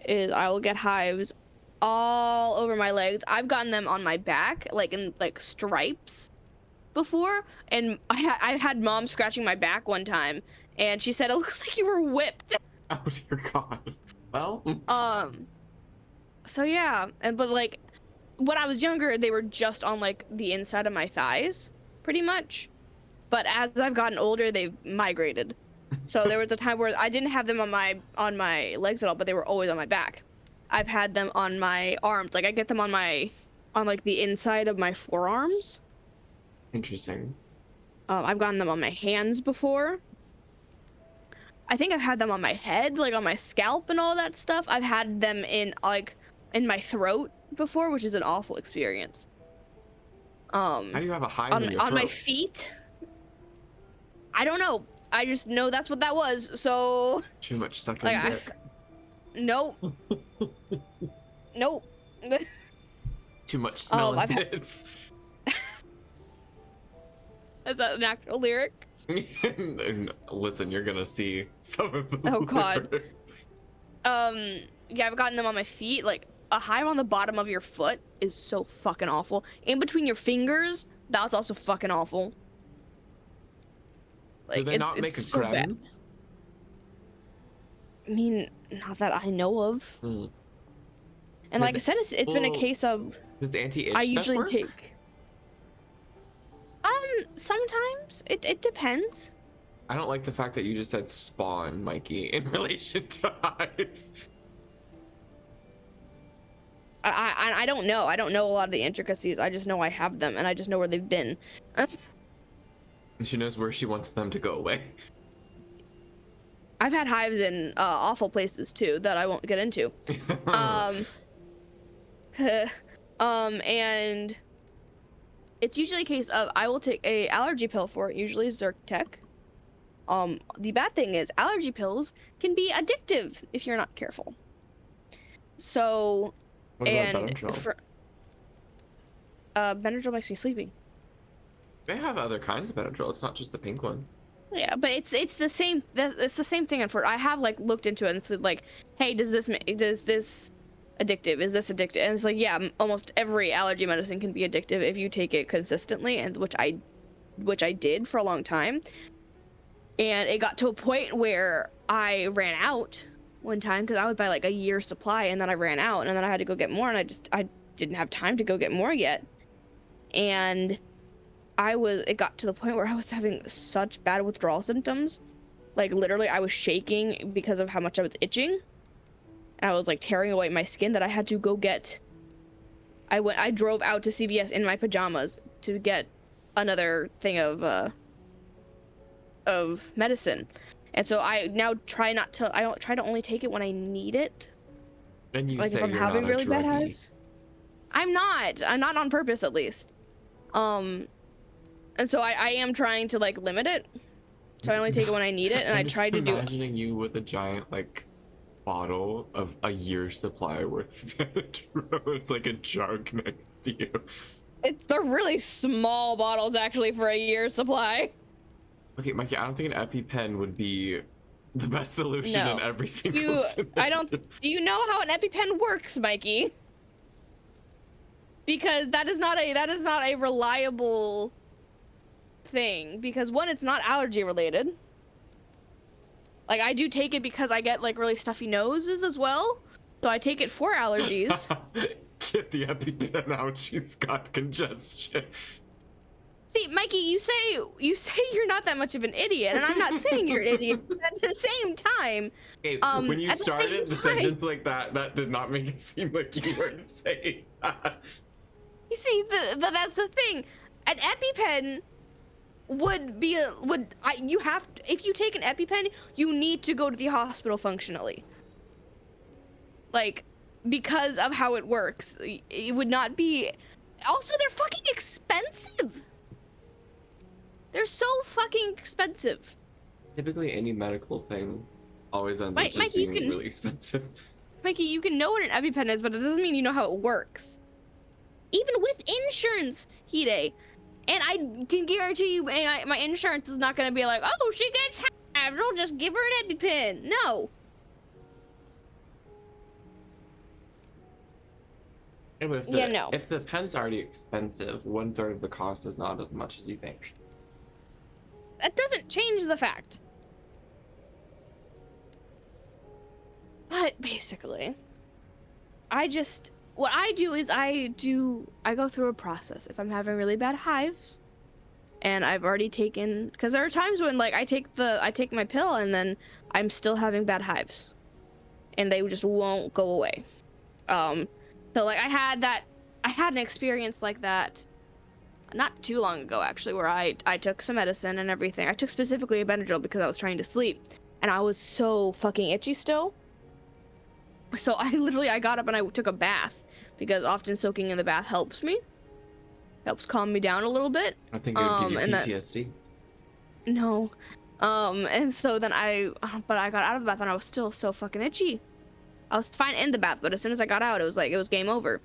Is I will get hives all over my legs. I've gotten them on my back, like in like stripes before, and I had mom scratching my back one time, and she said it looks like you were whipped.
Oh dear God. Well.
So yeah, but like when I was younger, they were just on like the inside of my thighs, pretty much. But as I've gotten older, they've migrated. So there was a time where I didn't have them on my legs at all, but they were always on my back. I've had them on my arms. Like I get them on like the inside of my forearms.
Interesting.
I've gotten them on my hands before. I think I've had them on my head, like on my scalp and all that stuff. I've had them in my throat before, which is an awful experience.
How do you have a hive in your
on my
throat?
feet? I don't know. I just know that's what that was. So
Too much sucking
like
dick.
nope. Nope.
Too much smelling
I've had-
bits.
Is that an actual lyric?
And listen, you're gonna see some of the
Oh, God.
lyrics.
Yeah, I've gotten them on my feet, like a hive on the bottom of your foot is so fucking awful. In between your fingers, that's also fucking awful.
Do
Like
they not make
it's
a
so bad.
creme?
I mean, not that I know of.
Hmm.
And like I said, it's been a
Well,
case of
does anti-itch
I
stuff
usually
work?
take. Sometimes it depends.
I don't like the fact that you just said spawn, Mikey, in relation to hives.
I don't know. I don't know a lot of the intricacies. I just know I have them, and I just know where they've been.
She knows where she wants them to go away.
I've had hives in awful places too that I won't get into. And it's usually a case of I will take a allergy pill for it, usually Zyrtec. The bad thing is allergy pills can be addictive if you're not careful. So,
What about
and
Benadryl?
for Benadryl makes me sleepy.
They have other kinds of Benadryl. It's not just the pink one.
Yeah, but it's the same. It's the same thing. For I have like looked into it and said like, hey, does this addictive? Is this addictive? And it's like, yeah, almost every allergy medicine can be addictive if you take it consistently, and which I did for a long time. And it got to a point where I ran out one time because I would buy like a year's supply, and then I ran out, and then I had to go get more, and I didn't have time to go get more yet. And it got to the point where I was having such bad withdrawal symptoms. Like literally I was shaking because of how much I was itching. And I was like tearing away my skin that I had to go get. I drove out to CVS in my pajamas to get another thing of medicine. And so I now try to only take it when I need it.
And you
Like
say
if I'm
you're
having
not a
really bad
druggie.
hives. I'm not on purpose at least. And so I am trying to like limit it. So I only take it when I need it, and I try to do it.
Imagining you with a giant like bottle of a year's supply worth of Benadryl. It's like a jug next to you.
They're really small bottles actually for a year's supply.
Okay, Mikey, I don't think an EpiPen would be the best solution
No.
in every single scenario.
Do you know how an EpiPen works, Mikey? Because that is not a reliable thing, because one, it's not allergy related. Like I do take it because I get like really stuffy noses as well, so I take it for allergies.
Get the EpiPen out, she's got congestion.
See, Mikey, you say you're not that much of an idiot, and I'm not saying you're an idiot. At the same time,
Okay, when you started the sentence like that, that did not make it seem like you were saying that.
You see, but that's the thing. An EpiPen if you take an EpiPen, you need to go to the hospital functionally. Like, because of how it works, it would not be. Also, they're fucking expensive. They're so fucking expensive.
Typically, any medical thing always ends up just
Mikey,
being really expensive.
Mikey, you can know what an EpiPen is, but it doesn't mean you know how it works. Even with insurance, Hide. And I can guarantee you my insurance is not going to be like, oh, she gets half, we'll just give her an EpiPen. No.
Yeah, but
no.
If the pen's already expensive, 1/3 of the cost is not as much as you think.
That doesn't change the fact. But basically, what I do is I go through a process. If I'm having really bad hives, and I've already taken, because there are times when like I take my pill and then I'm still having bad hives, and they just won't go away. So like I had an experience like that not too long ago actually, where I took some medicine and everything. I took specifically a Benadryl because I was trying to sleep, and I was so fucking itchy still. So I got up and I took a bath, because often soaking in the bath helps calm me down a little bit.
I think it would give you PTSD.
No. And so then but I got out of the bath and I was still so fucking itchy. I was fine in the bath, but as soon as I got out, it was game over.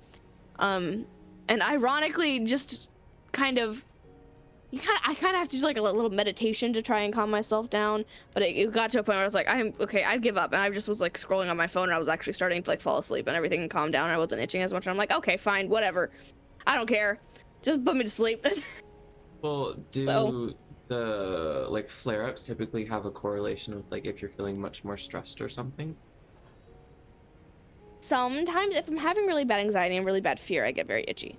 And ironically, just kind of, I kind of have to do like a little meditation to try and calm myself down. But it got to a point where I was like, I'm okay, I give up. And I just was like scrolling on my phone and I was actually starting to like fall asleep and everything calmed down. I wasn't itching as much. And I'm like, okay, fine, whatever. I don't care. Just put me to sleep.
Well,
So
do the like flare-ups typically have a correlation with like if you're feeling much more stressed or something?
sometimes if I'm having really bad anxiety and really bad fear, I get very itchy.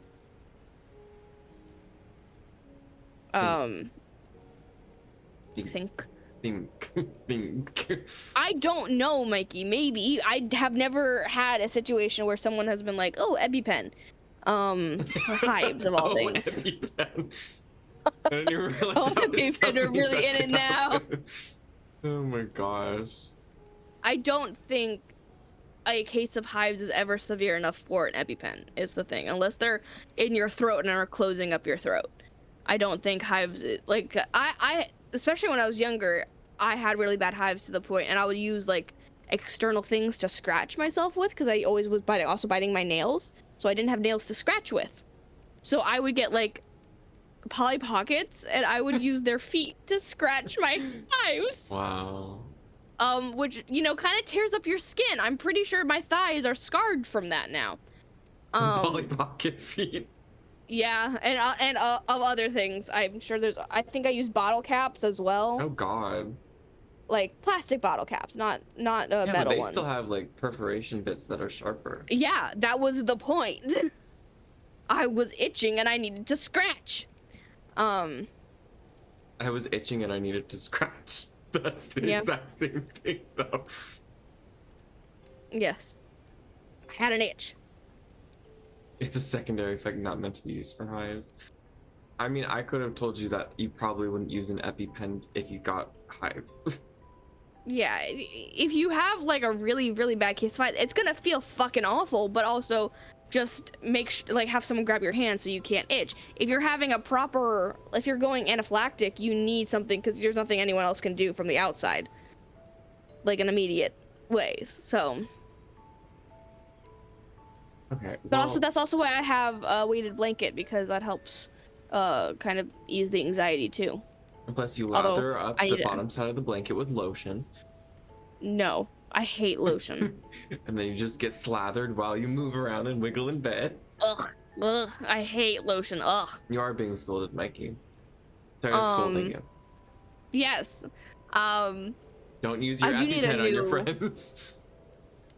Think,
I
think,
think.
think, think.
I don't know, Mikey. Maybe I have never had a situation where someone has been like, "Oh, EpiPen," or hives of all
Oh,
things.
EpiPen. I didn't even realize
Oh,
that was
EpiPen are
something
really
that
in it
could
now.
happen. Oh my gosh.
I don't think a case of hives is ever severe enough for an EpiPen. Is the thing, unless they're in your throat and are closing up your throat. I don't think hives like I especially when I was younger, I had really bad hives to the point, and I would use like external things to scratch myself with because I always was biting my nails, so I didn't have nails to scratch with. So I would get like Polly Pockets, and I would use their feet to scratch my hives.
Wow.
Which kind of tears up your skin. I'm pretty sure my thighs are scarred from that now.
Polly Pocket feet.
Yeah, and of other things. I'm sure I think I use bottle caps as well.
Oh god.
Like plastic bottle caps, not
Yeah, but
metal
they
ones.
still have like perforation bits that are sharper.
Yeah, that was the point. I was itching and I needed to scratch.
I was itching and I needed to scratch. That's the
Yeah.
exact same thing though.
Yes. I had an itch.
It's a secondary effect not meant to be used for hives. I mean, I could have told you that you probably wouldn't use an EpiPen if you got hives.
Yeah, if you have like a really, really bad case of hives, it's gonna feel fucking awful, but also just have someone grab your hand so you can't itch. If you're having if you're going anaphylactic, you need something because there's nothing anyone else can do from the outside, like in immediate ways. So,
Okay.
but also that's also why I have a weighted blanket because that helps, kind of ease the anxiety too.
and plus you
Although,
lather up
I
the
need
bottom side of the blanket with lotion.
No, I hate lotion.
And then you just get slathered while you move around and wiggle in bed.
Ugh, I hate lotion. Ugh.
You are being scolded, Mikey. Sorry, scolding you.
Yes.
Don't use your
I do need a
EpiPen on your
new-
friends.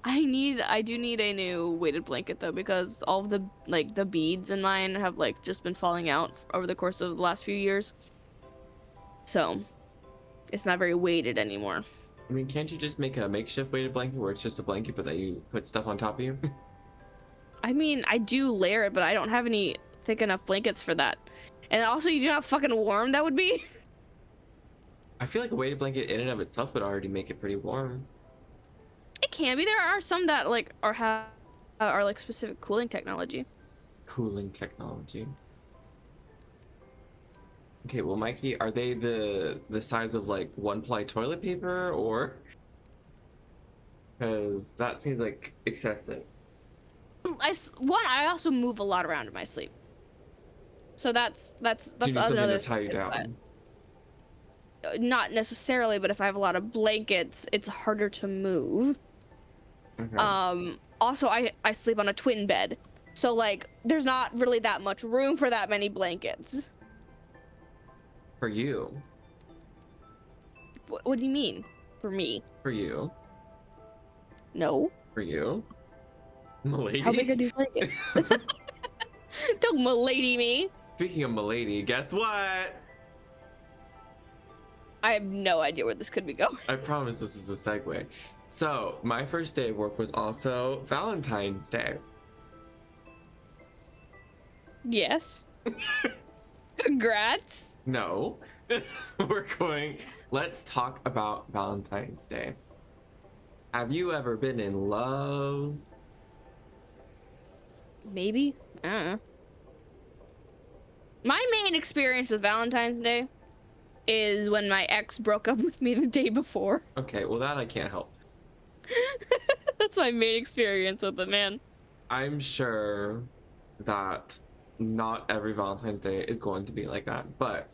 I do need a new weighted blanket though because all of the beads in mine have like just been falling out over the course of the last few years. So, it's not very weighted anymore.
I mean, can't you just make a makeshift weighted blanket where it's just a blanket but that you put stuff on top of you?
I mean, I do layer it, but I don't have any thick enough blankets for that. And also, you know how fucking warm that would be?
I feel like a weighted blanket in and of itself would already make it pretty warm.
It can be. There are some that like are like specific cooling technology.
Cooling technology. Okay, well, Mikey, are they the size of like 1-ply toilet paper or? Because that seems like excessive.
I also move a lot around in my sleep. So that's
So you need something
another
to tie you
thing is
down.
that- not necessarily, but if I have a lot of blankets, it's harder to move.
Okay.
Also I sleep on a twin bed. So like there's not really that much room for that many blankets.
For you.
What do you mean? For me?
For you.
No.
For you. Milady.
How big are these blankets? Don't milady me.
Speaking of Milady, guess what?
I have no idea where this could be going.
I promise this is a segue. So, my first day of work was also Valentine's Day.
Yes. Congrats.
No. Let's talk about Valentine's Day. Have you ever been in love?
Maybe. I don't know. My main experience with Valentine's Day is when my ex broke up with me the day before.
Okay, well that I can't help.
That's my main experience with it, man.
I'm sure that not every Valentine's Day is going to be like that, but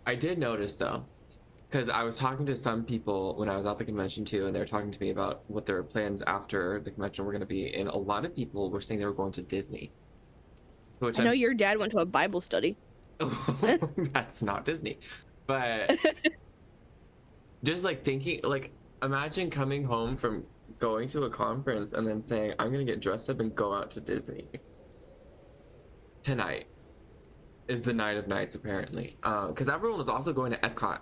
I did notice though, because I was talking to some people when I was at the convention too, and they were talking to me about what their plans after the convention were going to be, and a lot of people were saying they were going to Disney, which
I know
I'm
your dad went to a Bible study.
that's not Disney, but just like thinking, like imagine coming home from going to a conference and then saying, I'm going to get dressed up and go out to Disney tonight. Is the night of nights apparently, because everyone was also going to Epcot,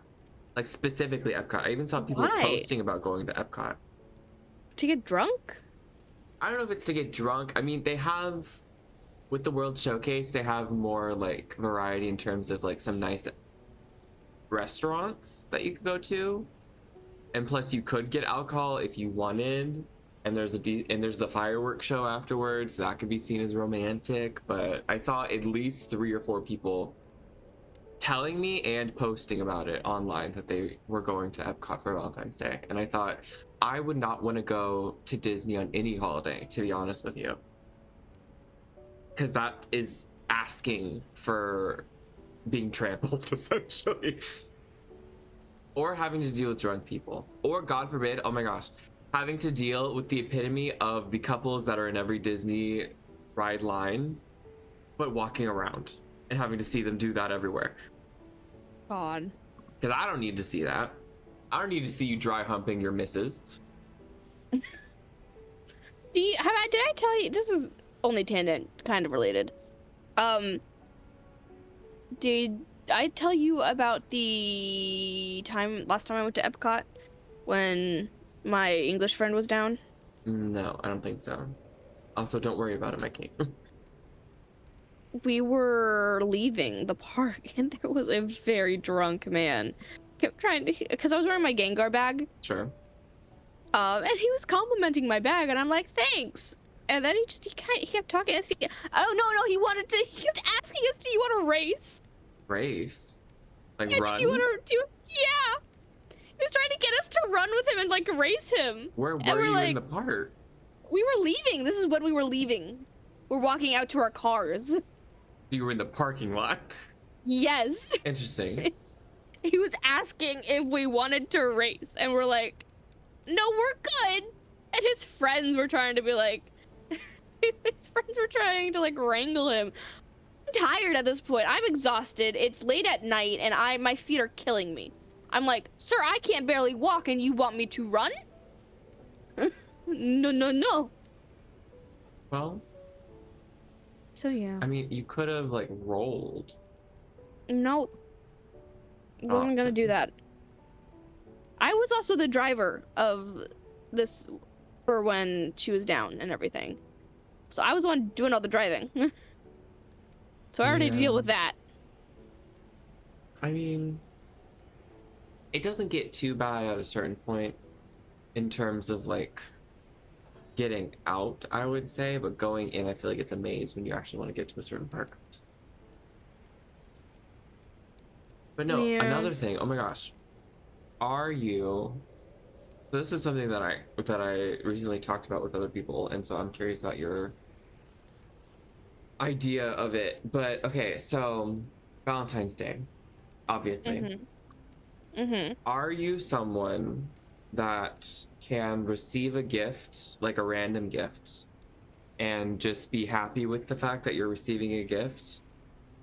like specifically Epcot. I even saw people
Why?
posting about going to Epcot.
To get drunk?
I don't know if it's to get drunk. I mean, they have with the World Showcase, they have more like variety in terms of like some nice restaurants that you could go to, and plus you could get alcohol if you wanted. And there's the fireworks show afterwards. That could be seen as romantic, but I saw at least 3 or 4 people telling me and posting about it online that they were going to Epcot for Valentine's Day. And I thought I would not want to go to Disney on any holiday, to be honest with you. Because that is asking for being trampled, essentially. Or having to deal with drunk people. Or, God forbid, oh my gosh, having to deal with the epitome of the couples that are in every Disney ride line, but walking around and having to see them do that everywhere.
God.
Because I don't need to see that. I don't need to see you dry humping your missus.
Did I tell you, this is only tangent, kind of related. Did I tell you about the last time I went to Epcot when my English friend was down?
No, I don't think so. Also, don't worry about it, my king.
We were leaving the park and there was a very drunk man. Kept trying to, because I was wearing my Gengar bag.
Sure.
And he was complimenting my bag and I'm like, thanks. And then he kept talking. Oh no, he kept asking us, do you want to race?
Race? Like
Yeah,
run?
yeah. He was trying to get us to run with him and like race him.
Where
And
were you
like,
in the park?
we were leaving. This is when we were leaving. We're walking out to our cars.
You were in the parking lot.
Yes.
Interesting.
He was asking if we wanted to race, and we're like, no, we're good. And his friends were trying to be like, his friends were trying to like wrangle him. I'm tired at this point. I'm exhausted. It's late at night, and my feet are killing me. I'm like, sir, I can't barely walk, and you want me to run? No.
Well,
So yeah.
I mean, you could have like rolled.
No. Wasn't gonna do that. I was also the driver of this for when she was down and everything. So I was the one doing all the driving. So I already deal with that.
I mean, it doesn't get too bad at a certain point in terms of like getting out, I would say, but going in, I feel like it's a maze when you actually want to get to a certain park. But no,
Yeah.
another thing, oh my gosh. Are you so this is something that I recently talked about with other people, and so I'm curious about your idea of it. But okay, so Valentine's Day, obviously. Are you someone that can receive a gift, like a random gift, and just be happy with the fact that you're receiving a gift?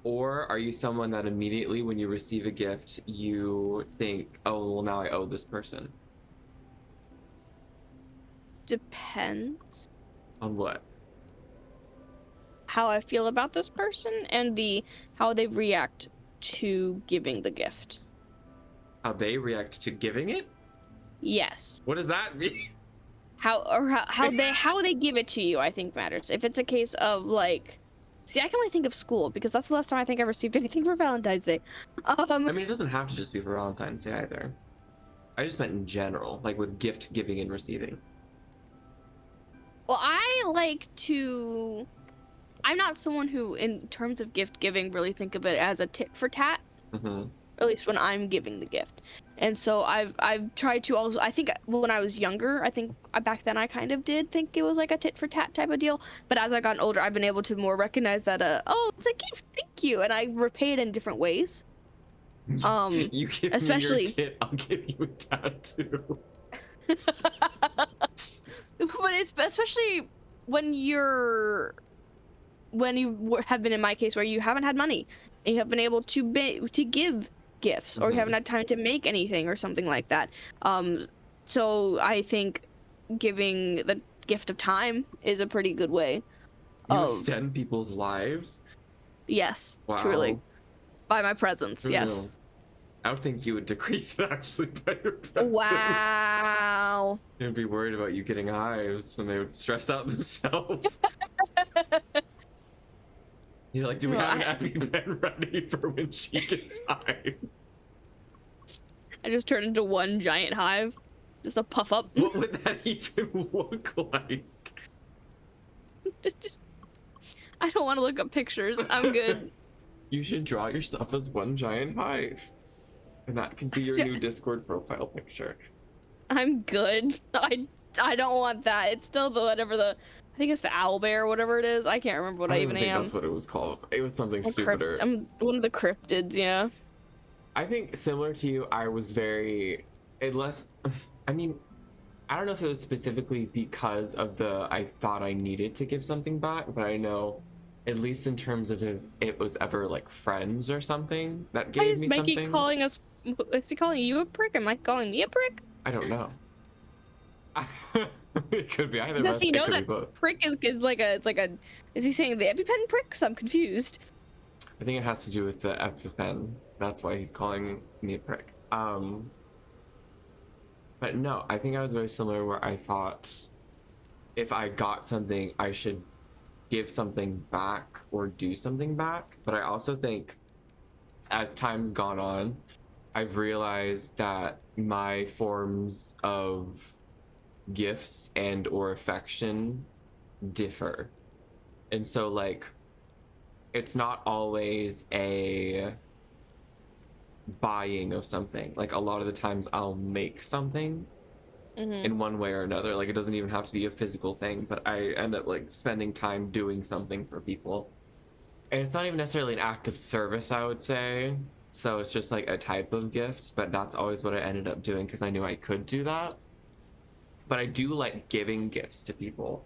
Or are you someone that immediately when you receive a gift, you think, oh, well, now I owe this person?
Depends
On what?
how I feel about this person and how they react to giving the gift.
How they react to giving it?
Yes.
What does that mean?
How they give it to you, I think matters. If it's a case of like, see, I can only think of school because that's the last time I think I received anything for Valentine's Day.
I mean, it doesn't have to just be for Valentine's Day either. I just meant in general, like with gift giving and receiving.
Well, I'm not someone who, in terms of gift giving, really think of it as a tit for tat.
Mm-hmm.
At least when I'm giving the gift. And so I've tried to also, I think when I was younger, I think back then I kind of did think it was like a tit for tat type of deal. But as I've gotten older, I've been able to more recognize that, oh, it's a gift, thank you. And I repay it in different ways.
You give me your
Especially
tit, I'll give you a tattoo.
but it's especially when have been in my case where you haven't had money and you have been able to give gifts, or you haven't had time to make anything or something like that. um so I think giving the gift of time is a pretty good way
You
of,
extend people's lives?
yes, truly,
Wow.
by my presence.
I don't know.
Yes.
I would think you would decrease it actually by your presence.
Wow.
They'd be worried about you getting hives and they would stress out themselves. You're like, do we
Well,
have an EpiPen ready for when she gets hives?
I just turned into one giant hive, just a puff up.
What would that even look like?
Just, I don't want to look up pictures. I'm good.
You should draw yourself as one giant hive. And that can be your new Discord profile picture.
I'm good. I don't want that. It's still the whatever the, I think it's the owl bear or whatever it is. I can't remember what I even
think
am.
that's what it was called. It was something stupider.
I'm one of the cryptids, yeah.
I think similar to you, I was very, unless, I mean, I don't know if it was specifically because of I thought I needed to give something back, but I know, at least in terms of if it was ever like friends or something that gave me
Mikey
something.
calling us? Is he calling you a prick? Am I calling me a prick?
I don't know. It could be either.
Does he know that
both.
prick is like a, it's like a, is he saying the EpiPen pricks? I'm confused.
I think it has to do with the EpiPen. That's why he's calling me a prick. But no, I think I was very similar where I thought if I got something, I should give something back or do something back. But I also think as time's gone on, I've realized that my forms of gifts and or affection differ. And so like it's not always a buying of something. Like a lot of the times I'll make something in one way or another. Like it doesn't even have to be a physical thing, but I end up like spending time doing something for people. And it's not even necessarily an act of service, I would say. So it's just like a type of gift, but that's always what I ended up doing because I knew I could do that. But I do like giving gifts to people,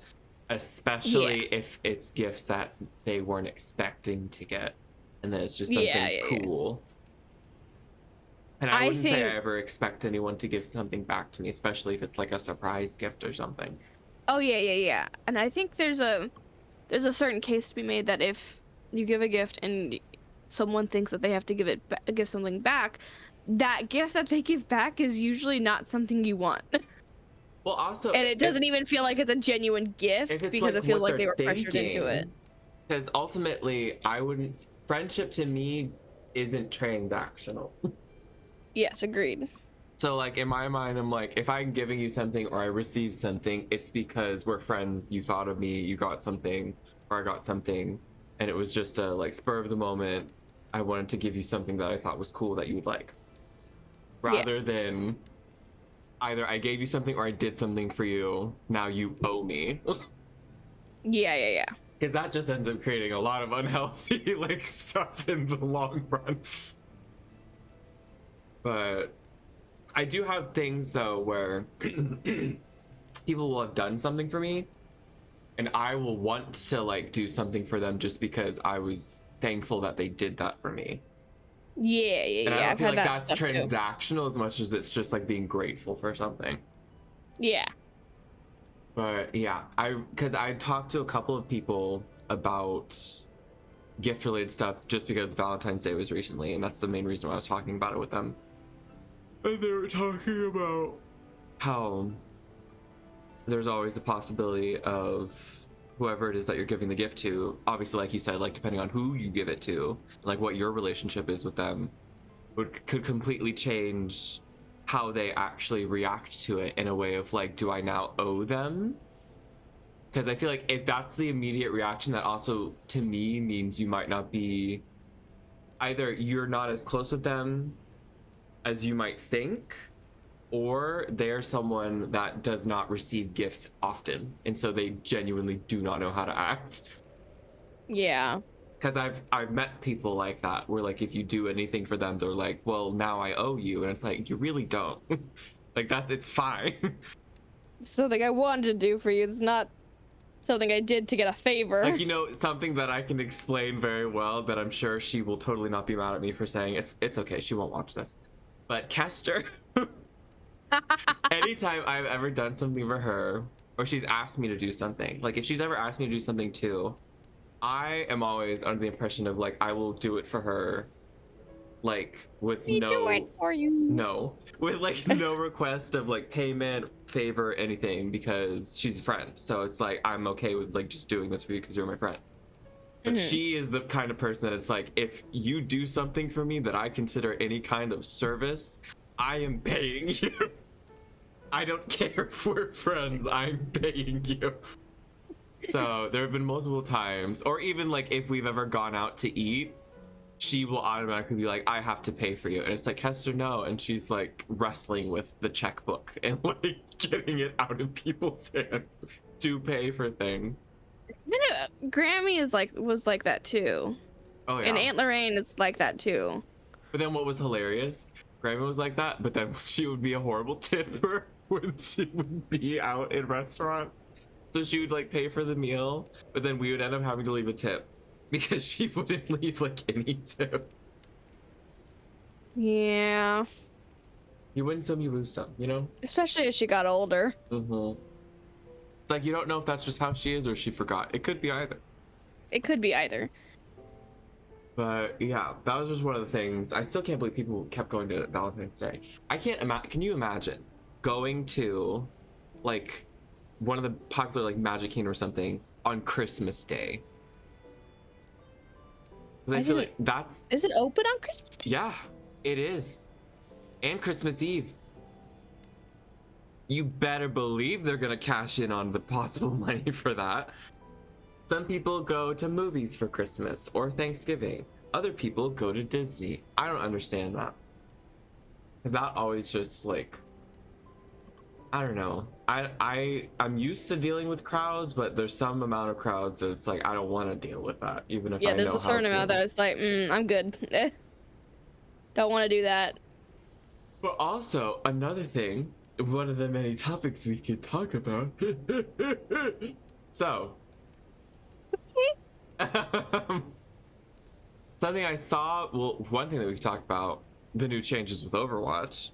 especially if it's gifts that they weren't expecting to get, and then it's just something cool. And I wouldn't say I ever expect anyone to give something back to me, especially if it's like a surprise gift or something.
Oh yeah. And I think there's a certain case to be made that if you give a gift and someone thinks that they have to give something back, that gift that they give back is usually not something you want.
Well, also,
and it doesn't even feel like it's a genuine gift because
like
it feels like they were pressured into it.
Because ultimately, friendship to me isn't transactional.
Yes, agreed.
So like in my mind, I'm like, if I'm giving you something or I receive something, it's because we're friends, you thought of me, you got something, or I got something, and it was just a like spur of the moment, I wanted to give you something that I thought was cool that you would like. Rather than either I gave you something or I did something for you, now you owe me.
Yeah.
Because that just ends up creating a lot of unhealthy like stuff in the long run. But I do have things though where people will have done something for me and I will want to like do something for them just because I was thankful that they did that for me.
Yeah.
And I don't feel like
that
that's transactional as much as it's just like being grateful for something.
Yeah.
But yeah, because I talked to a couple of people about gift related stuff just because Valentine's Day was recently, and that's the main reason why I was talking about it with them. And they were talking about how there's always a possibility of whoever it is that you're giving the gift to, obviously like you said, like depending on who you give it to, like what your relationship is with them, could completely change how they actually react to it in a way of like, do I now owe them? Because I feel like if that's the immediate reaction, that also to me means you might not be, either you're not as close with them as you might think, or they're someone that does not receive gifts often, and so they genuinely do not know how to act.
Yeah.
because I've met people like that where like if you do anything for them, they're like, well, now I owe you, and it's like you really don't. Like that, it's fine.
It's something I wanted to do for you. It's not something I did to get a favor.
Like, you know, something that I can explain very well that I'm sure she will totally not be mad at me for saying. It's okay, she won't watch this. But Kester, anytime I've ever done something for her, or she's asked me to do something, like if she's ever asked me to do something too, I am always under the impression of like I will do it for her, like with
We do it for you.
no, with like no request of like payment, favor, anything, because she's a friend. So it's like I'm okay with like just doing this for you because you're my friend. But she is the kind of person that it's like, if you do something for me that I consider any kind of service, I am paying you. I don't care if we're friends, I'm paying you. So there have been multiple times, or even like if we've ever gone out to eat, she will automatically be like, I have to pay for you. And it's like, Hester, no. And she's like wrestling with the checkbook and like getting it out of people's hands to pay for things.
Grammy was like that too.
Oh yeah.
And Aunt Lorraine is like that too.
But then what was hilarious, Grandma was like that, but then she would be a horrible tipper when she would be out in restaurants. So she would like pay for the meal, but then we would end up having to leave a tip because she wouldn't leave like any tip.
Yeah.
You win some, you lose some, you know?
Especially as she got older.
Mm-hmm. It's like you don't know if that's just how she is or she forgot. It could be either.
It could be either.
But yeah, that was just one of the things. I still can't believe people kept going to Valentine's Day. I can't imagine. Can you imagine going to like one of the popular like Magic Kingdom or something on Christmas Day? Because I feel like that's.
Is it open on Christmas Day?
Yeah, it is. And Christmas Eve. You better believe they're gonna cash in on the possible money for that. Some people go to movies for Christmas or Thanksgiving. Other people go to Disney. I don't understand that. Because that always just like, I don't know. I'm used to dealing with crowds, but there's some amount of crowds that it's like I don't want to deal with that, even if I know
there's a certain
how
amount
to.
that it's like, I'm good. Don't want to do that.
But also another thing, one of the many topics we could talk about. So, something I saw. Well, one thing that we could talk about, the new changes with Overwatch.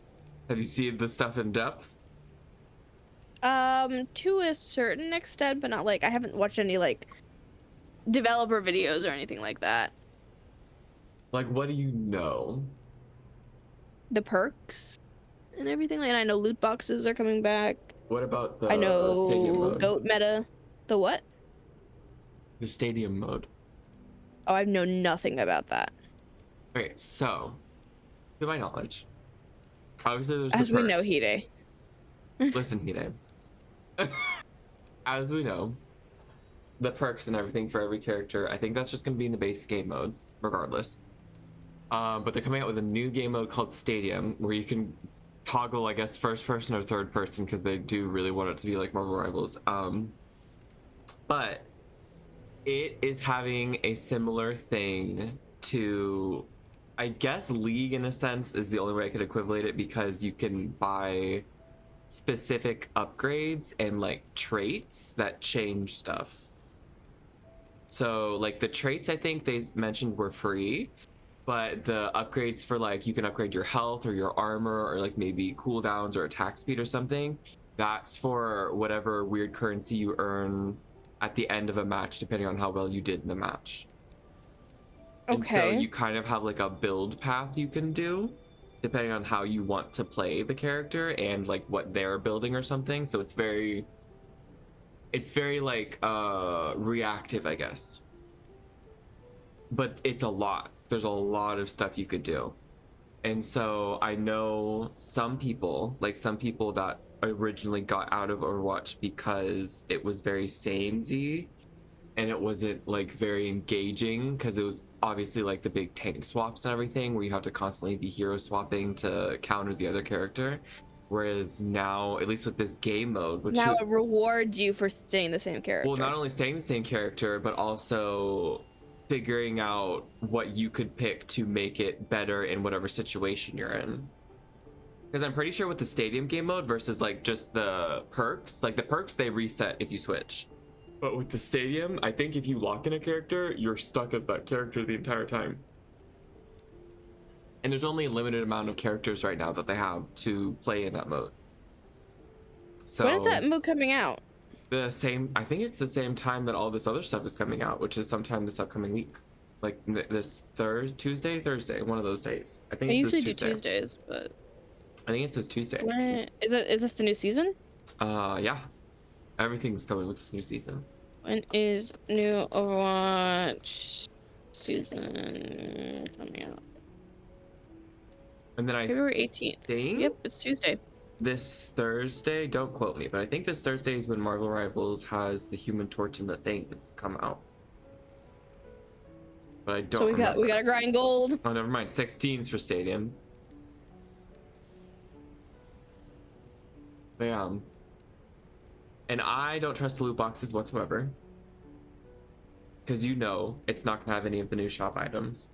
Have you seen the stuff in depth?
To a certain extent, but not like I haven't watched any like developer videos or anything like that.
Like, what do you know?
The perks and everything. And I know loot boxes are coming back.
What about the
I know
stadium mode?
goat meta. The what?
The stadium mode.
Oh, I know nothing about that.
Okay, so, to my knowledge, obviously there's
As
the
we
perks.
know, Hide.
Listen, Hide. As we know, the perks and everything for every character, I think that's just going to be in the base game mode, regardless. But they're coming out with a new game mode called Stadium, where you can toggle, I guess, first person or third person, because they do really want it to be like Marvel Rivals. But it is having a similar thing to, I guess, League in a sense is the only way I could equivalent it, because you can buy specific upgrades and like traits that change stuff. So like the traits I think they mentioned were free, but the upgrades for like you can upgrade your health or your armor or like maybe cooldowns or attack speed or something, that's for whatever weird currency you earn at the end of a match depending on how well you did in the match.
Okay.
And so you kind of have like a build path you can do depending on how you want to play the character and like what they're building or something. So it's very like reactive, I guess. But it's a lot. There's a lot of stuff you could do. And so I know some people that originally got out of Overwatch because it was very samey and it wasn't like very engaging, because it was obviously like the big tank swaps and everything where you have to constantly be hero swapping to counter the other character. Whereas now, at least with this game mode, which
now it rewards you for staying the same character.
well, not only staying the same character, but also figuring out what you could pick to make it better in whatever situation you're in. Because I'm pretty sure with the stadium game mode versus like just the perks, like the perks they reset if you switch. But with the stadium, I think if you lock in a character, you're stuck as that character the entire time. And there's only a limited amount of characters right now that they have to play in that mode. So
when is that mode coming out?
I think it's the same time that all this other stuff is coming out, which is sometime this upcoming week. Like this Thursday, one of those days. I think
I
it's
usually
this
do Tuesdays, but
I think it's this Tuesday.
when is it? Is this the new season?
Yeah. Everything's coming with this new season.
When is new Overwatch season coming out?
And then
February 18th. Yep, it's Tuesday.
This Thursday, don't quote me, but I think this Thursday is when Marvel Rivals has the Human Torch and the Thing come out. But I don't.
So we gotta grind gold.
Oh, never mind. 16's for Stadium. But yeah. And I don't trust the loot boxes whatsoever. Because you know it's not gonna have any of the new shop items.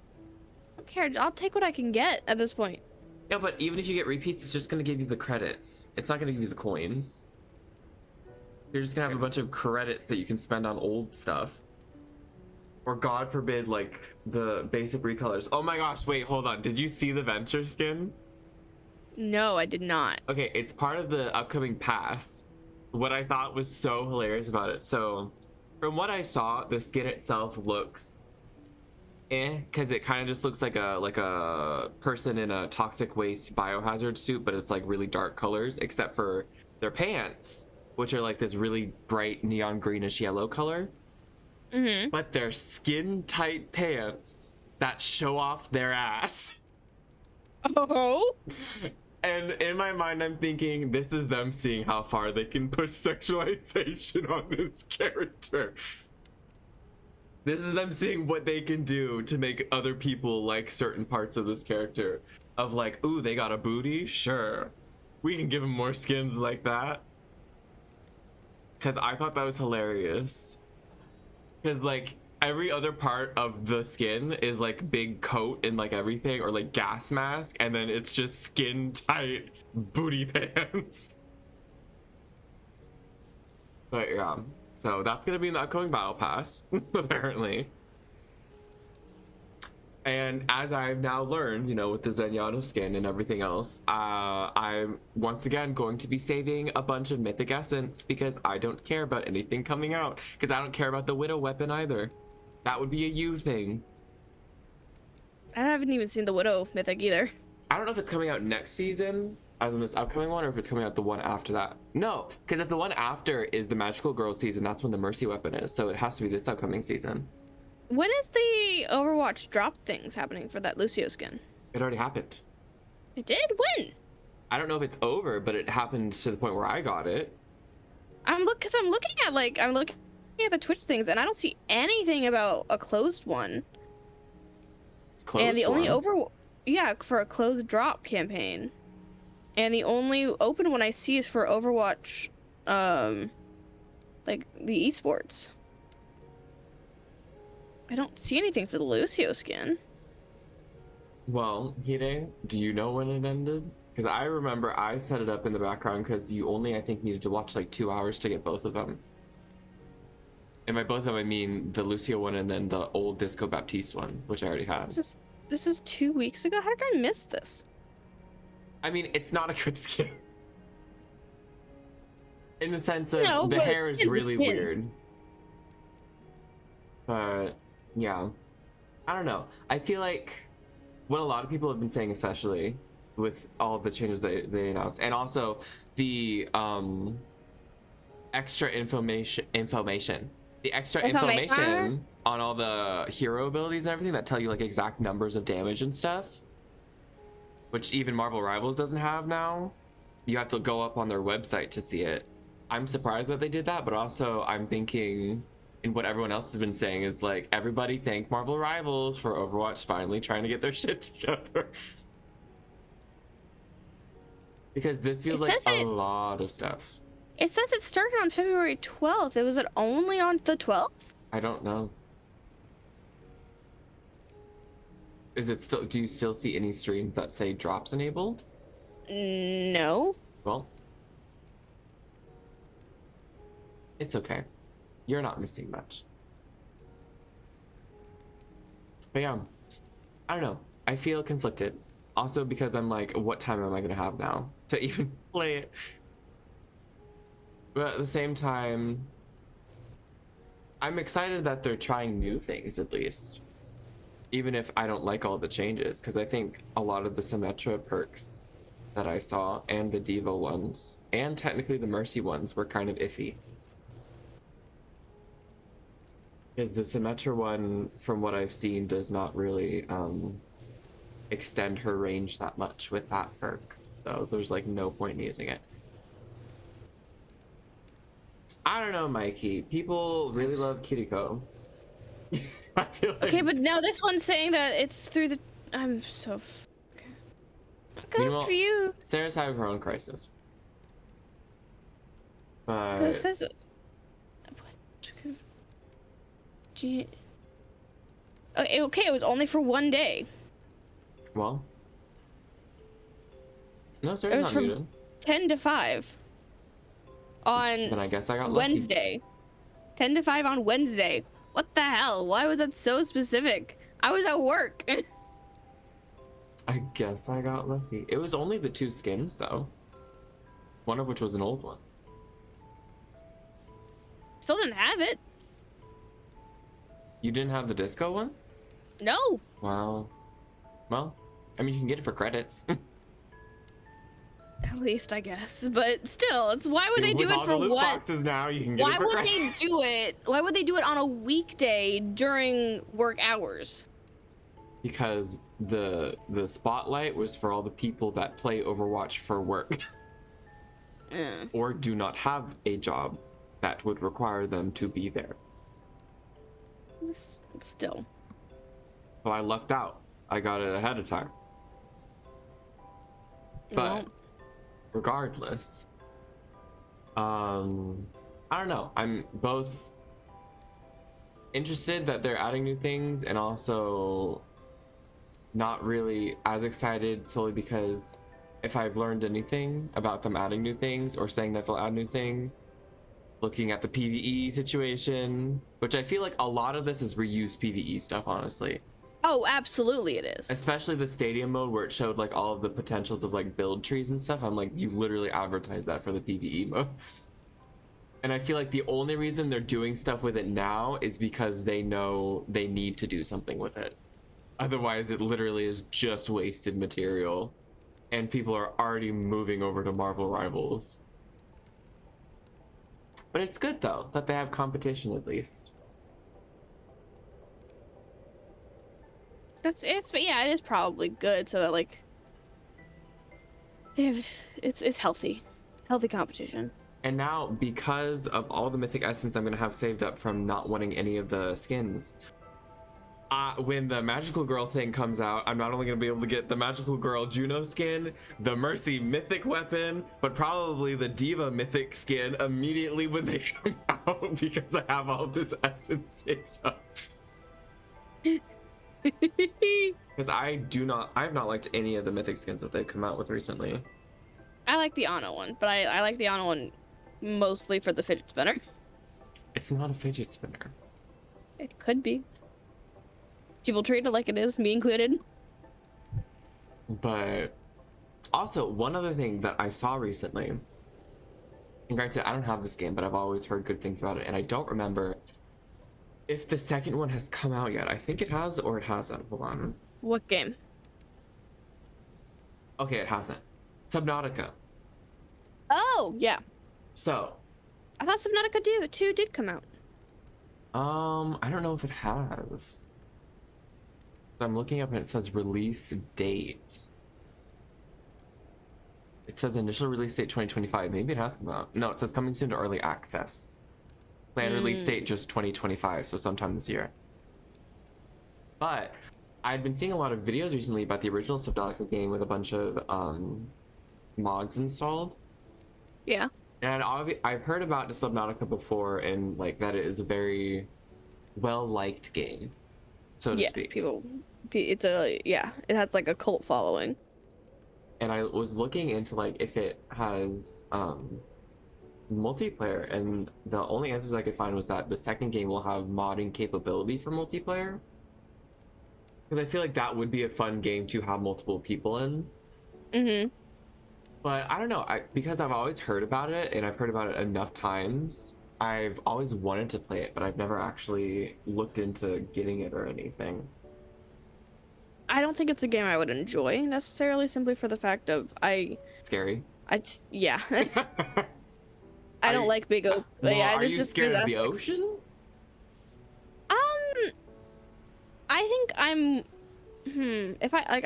I don't care. I'll take what I can get at this point.
Yeah, but even if you get repeats, it's just gonna give you the credits. It's not gonna give you the coins. You're just gonna have a bunch of credits that you can spend on old stuff. Or God forbid, like, the basic recolors. Oh my gosh, wait, hold on. Did you see the Venture skin?
No, I did not.
Okay, it's part of the upcoming pass. What I thought was so hilarious about it. So, from what I saw, the skin itself looks because it kind of just looks like a person in a toxic waste biohazard suit, but it's like really dark colors, except for their pants, which are like this really bright neon greenish yellow color.
Mm-hmm.
But they're skin tight pants that show off their ass.
Oh.
And in my mind, I'm thinking this is them seeing how far they can push sexualization on this character. This is them seeing what they can do to make other people like certain parts of this character. Of like, ooh, they got a booty? Sure. We can give them more skins like that. Because I thought that was hilarious. Because like, every other part of the skin is like big coat and like everything, or like gas mask, and then it's just skin tight booty pants. But yeah. So that's going to be in the upcoming Battle Pass, apparently. And as I've now learned, you know, with the Zenyatta skin and everything else, I'm once again going to be saving a bunch of Mythic Essence because I don't care about anything coming out. Because I don't care about the Widow weapon either. That would be a you thing.
I haven't even seen the Widow Mythic either.
I don't know if it's coming out next season, as in this upcoming one, or if it's coming out the one after that. No, because if the one after is the Magical Girl season, that's when the Mercy weapon is. So it has to be this upcoming season.
When is the Overwatch drop things happening for that Lucio skin?
It already happened.
It did? When?
I don't know if it's over, but it happened to the point where I got it.
I'm looking at the Twitch things, and I don't see anything about a closed one.
Closed
and the only
one?
for a closed drop campaign. And the only open one I see is for Overwatch, like the esports. I don't see anything for the Lucio skin.
Well, Hide, do you know when it ended? Because I remember I set it up in the background because you only, I think, needed to watch like 2 hours to get both of them. And by both of them, I mean the Lucio one and then the old Disco Baptiste one, which I already had.
This is 2 weeks ago? How did I miss this?
I mean, it's not a good skin. In the sense of
No,
the
but
hair is
it's a
really
skin.
weird. But, yeah. I don't know. I feel like what a lot of people have been saying, especially with all of the changes they announced, and also the extra information. The extra information on all the hero abilities and everything that tell you like exact numbers of damage and stuff, which even Marvel Rivals doesn't have now. You have to go up on their website to see it. I'm surprised that they did that, but also I'm thinking, and what everyone else has been saying is like, everybody thank Marvel Rivals for Overwatch finally trying to get their shit together. Because this feels like a lot of stuff.
It says it started on February 12th. Was it only on the 12th?
I don't know. Is it still? Do you still see any streams that say drops enabled?
No.
Well, it's okay. You're not missing much. But yeah, I don't know. I feel conflicted. Also because I'm like, what time am I gonna have now to even play it? But at the same time, I'm excited that they're trying new things at least. Even if I don't like all the changes, because I think a lot of the Symmetra perks that I saw and the Diva ones, and technically the Mercy ones, were kind of iffy. Because the Symmetra one, from what I've seen, does not really extend her range that much with that perk. So there's like no point in using it. I don't know, Mikey. People really love Kiriko. I feel like...
Okay, but now this one's saying that it's through the. I'm so. Good for you.
Sarah's having her own crisis. But
it says. Gee. Okay, it was only for one day.
Well. No, Sarah's not muted.
10 to 5. On
then I guess I got
Wednesday.
Lucky.
10 to 5 on Wednesday. What the hell? Why was that so specific? I was at work.
I guess I got lucky. It was only the 2 skins, though. One of which was an old one.
Still didn't have it.
You didn't have the disco one?
No.
Wow. Well, I mean, you can get it for credits.
At least, I guess. But still, it's why would they do it for what?
Boxes now, you can get
why
it for
would
credits.
they do it? Why would they do it on a weekday during work hours?
Because the spotlight was for all the people that play Overwatch for work. Or do not have a job that would require them to be there.
Still.
Well, I lucked out. I got it ahead of time. But regardless, I don't know. I'm both interested that they're adding new things and also not really as excited, solely because if I've learned anything about them adding new things or saying that they'll add new things, looking at the PvE situation, which I feel like a lot of this is reused PvE stuff, honestly.
Oh, absolutely it is.
Especially the stadium mode where it showed like all of the potentials of like build trees and stuff. I'm like, you literally advertise that for the PvE mode. And I feel like the only reason they're doing stuff with it now is because they know they need to do something with it. Otherwise, it literally is just wasted material. And people are already moving over to Marvel Rivals. But it's good though that they have competition at least.
But yeah, it is probably good so that like it's healthy competition.
And now, because of all the mythic essence I'm gonna have saved up from not wanting any of the skins, when the magical girl thing comes out, I'm not only gonna be able to get the magical girl Juno skin, the Mercy mythic weapon, but probably the Diva mythic skin immediately when they come out because I have all this essence saved up. Because I have not liked any of the mythic skins that they've come out with recently.
I like the Ana one, but I like the Ana one mostly for the fidget spinner.
It's not a fidget spinner.
It could be. People treat it like it is, me included.
But also, one other thing that I saw recently, and granted, I don't have this game, but I've always heard good things about it, and I don't remember if the second one has come out yet. I think it has, or it hasn't. Hold on.
What game?
Okay, it hasn't. Subnautica.
Oh, yeah.
So.
I thought Subnautica 2 did come out.
I don't know if it has. I'm looking up and it says release date. It says initial release date 2025. Maybe it has come out. No, it says coming soon to early access. Planned release date just 2025, so sometime this year. But I'd been seeing a lot of videos recently about the original Subnautica game with a bunch of mods installed.
Yeah.
And I've heard about the Subnautica before, and like that it is a very well-liked game, so to speak.
Yes, people It's a yeah, it has like a cult following.
And I was looking into like if it has multiplayer, and the only answers I could find was that the second game will have modding capability for multiplayer. Because I feel like that would be a fun game to have multiple people in.
Mm-hmm.
But I don't know, because I've always heard about it and I've heard about it enough times, I've always wanted to play it, but I've never actually looked into getting it or anything.
I don't think it's a game I would enjoy necessarily, simply for the fact of
Scary.
I just yeah. I
Are
don't
you,
like big open.
well,
Yeah,
are you scared
there's
of the
aspects.
ocean?
I think I'm. If I like,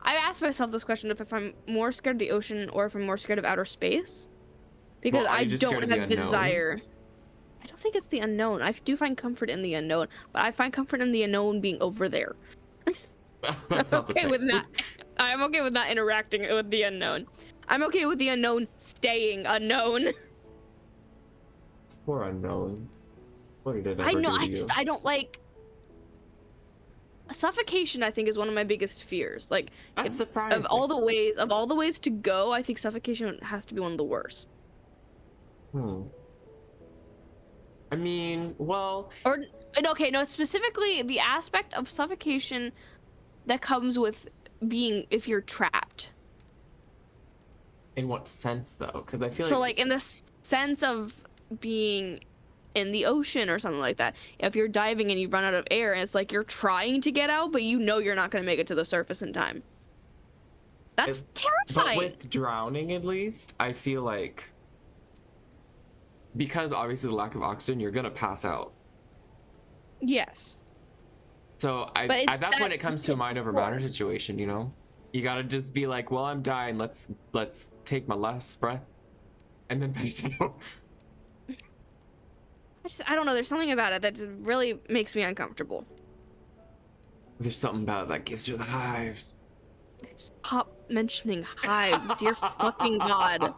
I asked myself this question of if I'm more scared of the ocean or if I'm more scared of outer space, because
Well, are
I
you just scared
don't
of the
have the
unknown?
desire. I don't think it's the unknown. I do find comfort in the unknown, but I find comfort in the unknown being over there. I'm
That's not the
okay
same.
with not. I'm okay with not interacting with the unknown. I'm okay with the unknown staying unknown.
Poor unknown. What did it
I
ever
know.
do to you?
I don't like suffocation. I think is one of my biggest fears. Like,
That's
if,
surprising.
of all the ways to go, I think suffocation has to be one of the worst.
Hmm. I mean, well,
Or okay, no, specifically the aspect of suffocation that comes with being if you're trapped.
in what sense though? Because I feel
So
like
like in the sense of being in the ocean or something like that. If you're diving and you run out of air and it's like you're trying to get out, but you know you're not going to make it to the surface in time.
it,
That's
but
terrifying.
with drowning at least, I feel like because obviously the lack of oxygen, you're gonna pass out.
Yes.
So I
But
at
it's
that
that
point it comes to a mind over matter
before.
situation, you know? You gotta just be like, well, I'm dying, let's take my last breath and then pass out.
I don't know, there's something about it that just really makes me uncomfortable.
There's something about it that gives you the hives.
Stop mentioning hives, dear fucking god.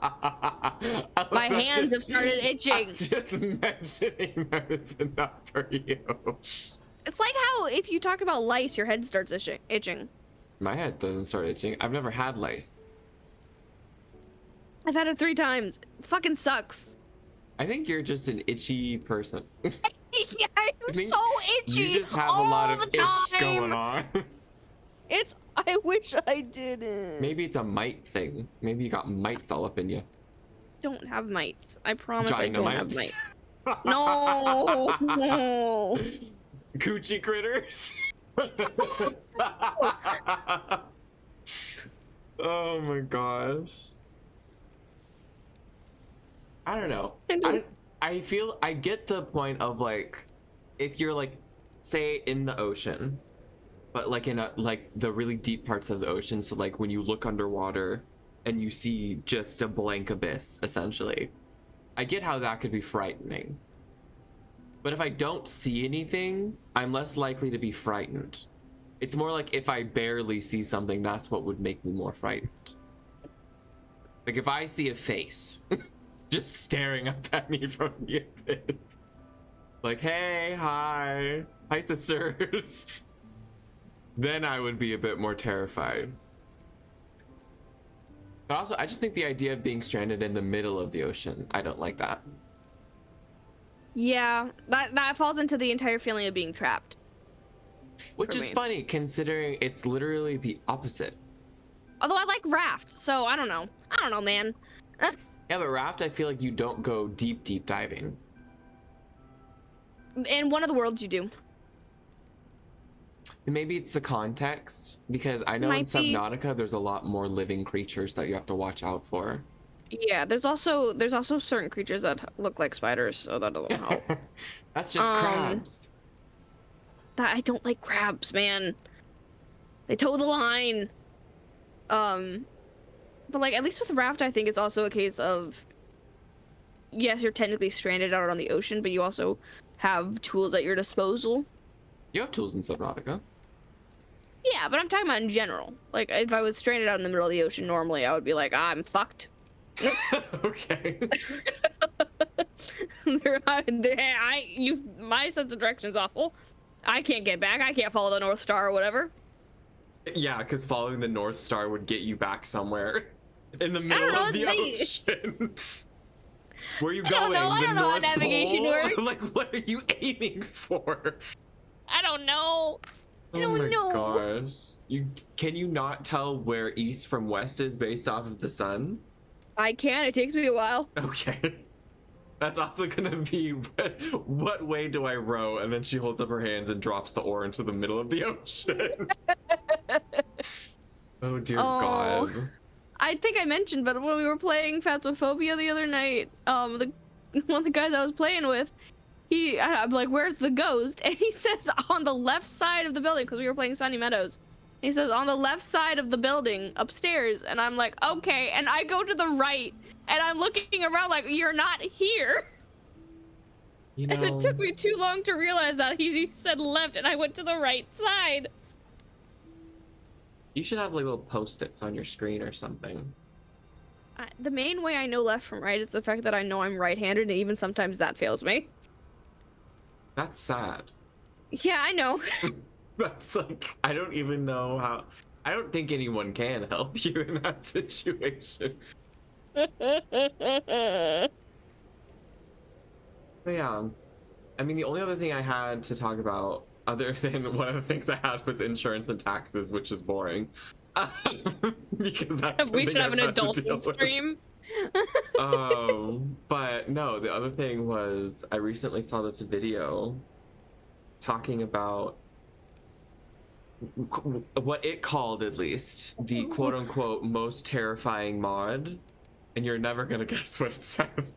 My hands have started itching.
Just mentioning that is enough for you.
It's like how if you talk about lice, your head starts itching.
My head doesn't start itching. I've never had lice.
I've had it 3 times. It fucking sucks.
I think you're just an itchy person.
Yeah, I'm
think
so itchy
You just have a
all
lot of
the
itch
time.
going on.
I wish I didn't.
Maybe it's a mite thing. Maybe you got mites all up in you.
Don't have mites. I promise I don't have
Dynamites.
mites. No. No.
Coochie critters. Oh my gosh. I don't know. I feel I get the point of like if you're like say in the ocean, but like in a like the really deep parts of the ocean, so like when you look underwater and you see just a blank abyss essentially. I get how that could be frightening. But if I don't see anything, I'm less likely to be frightened. It's more like if I barely see something, that's what would make me more frightened. Like if I see a face just staring up at me from the abyss. Like, hey, hi sisters. Then I would be a bit more terrified. But also, I just think the idea of being stranded in the middle of the ocean, I don't like that.
Yeah, that falls into the entire feeling of being trapped.
Which
For
is
me.
funny considering it's literally the opposite.
Although I like raft, so I don't know. I don't know, man.
Yeah, but raft, I feel like you don't go deep diving.
In one of the worlds you do.
Maybe it's the context, because I know in
Might be.
Subnautica there's a lot more living creatures that you have to watch out for.
Yeah, there's also certain creatures that look like spiders, so that'll help.
That's just crabs.
That I don't like crabs, man. They toe the line. But like at least with raft, I think it's also a case of yes, you're technically stranded out on the ocean, but you also have tools at your disposal.
You have tools in Subnautica.
Yeah, but I'm talking about in general. Like if I was stranded out in the middle of the ocean, normally I would be like, I'm fucked.
Okay.
My sense of direction is awful. I can't get back. I can't follow the North Star or whatever.
Yeah, because following the North Star would get you back somewhere in the
I don't
middle
know.
of the ocean. Where are you
I don't know.
going?
I
The
don't know how
North
navigation
Pole?
works.
Like, what are you aiming for?
I don't know. I
Oh
don't
my
know.
gosh. Can you not tell where east from west is based off of the sun?
I can. It takes me a while.
Okay. That's also gonna be what way do I row? And then she holds up her hands and drops the oar into the middle of the ocean. Oh dear
Oh,
God.
I think I mentioned, but when we were playing Phasmophobia the other night, the one of the guys I was playing with, I'm like, "Where's the ghost?" And he says on the left side of the building because we were playing Sunny Meadows. He says on the left side of the building upstairs, and I'm like, "Okay." And I go to the right, and I'm looking around like, "You're not here."
You
And it
know,
took me too long to realize that he said left, and I went to the right side.
you should have like little post-its on your screen or something.
The main way I know left from right is the fact that I know I'm right-handed, and even sometimes that fails me.
That's sad.
Yeah, I know.
That's like, I don't even know how. I don't think anyone can help you in that situation. But yeah, I mean, the only other thing I had to talk about, other than one of the things I had, was insurance and taxes, which is boring. Because that's
We
something
should have
I've
an
had to
adulting
deal with.
stream.
But no, the other thing was I recently saw this video talking about what it called, at least, the quote unquote most terrifying mod. And you're never gonna guess what it said.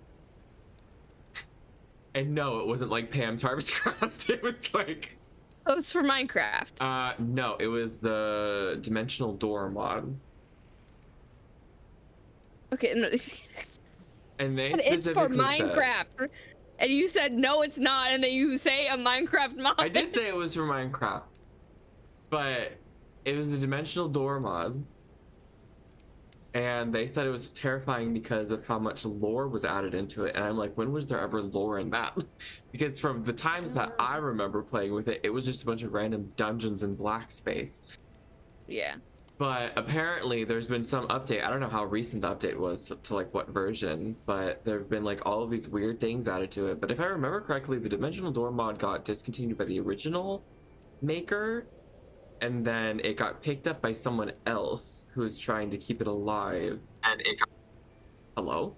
And no, it wasn't like Pam's Harvestcraft. It was like,
So it's for Minecraft.
no, it was the dimensional door mod.
Okay, no.
And they
It's for
specifically said,
Minecraft. And you said no, it's not, and then you say a Minecraft mod.
I did say it was for Minecraft, but it was the dimensional door mod. And they said it was terrifying because of how much lore was added into it. And I'm like, when was there ever lore in that? Because from the times that I remember playing with it, it was just a bunch of random dungeons in black space.
Yeah.
But apparently there's been some update. I don't know how recent the update was to like what version, but there have been like all of these weird things added to it. But if I remember correctly, the dimensional door mod got discontinued by the original maker, and then it got picked up by someone else who was trying to keep it alive. And it got... Hello?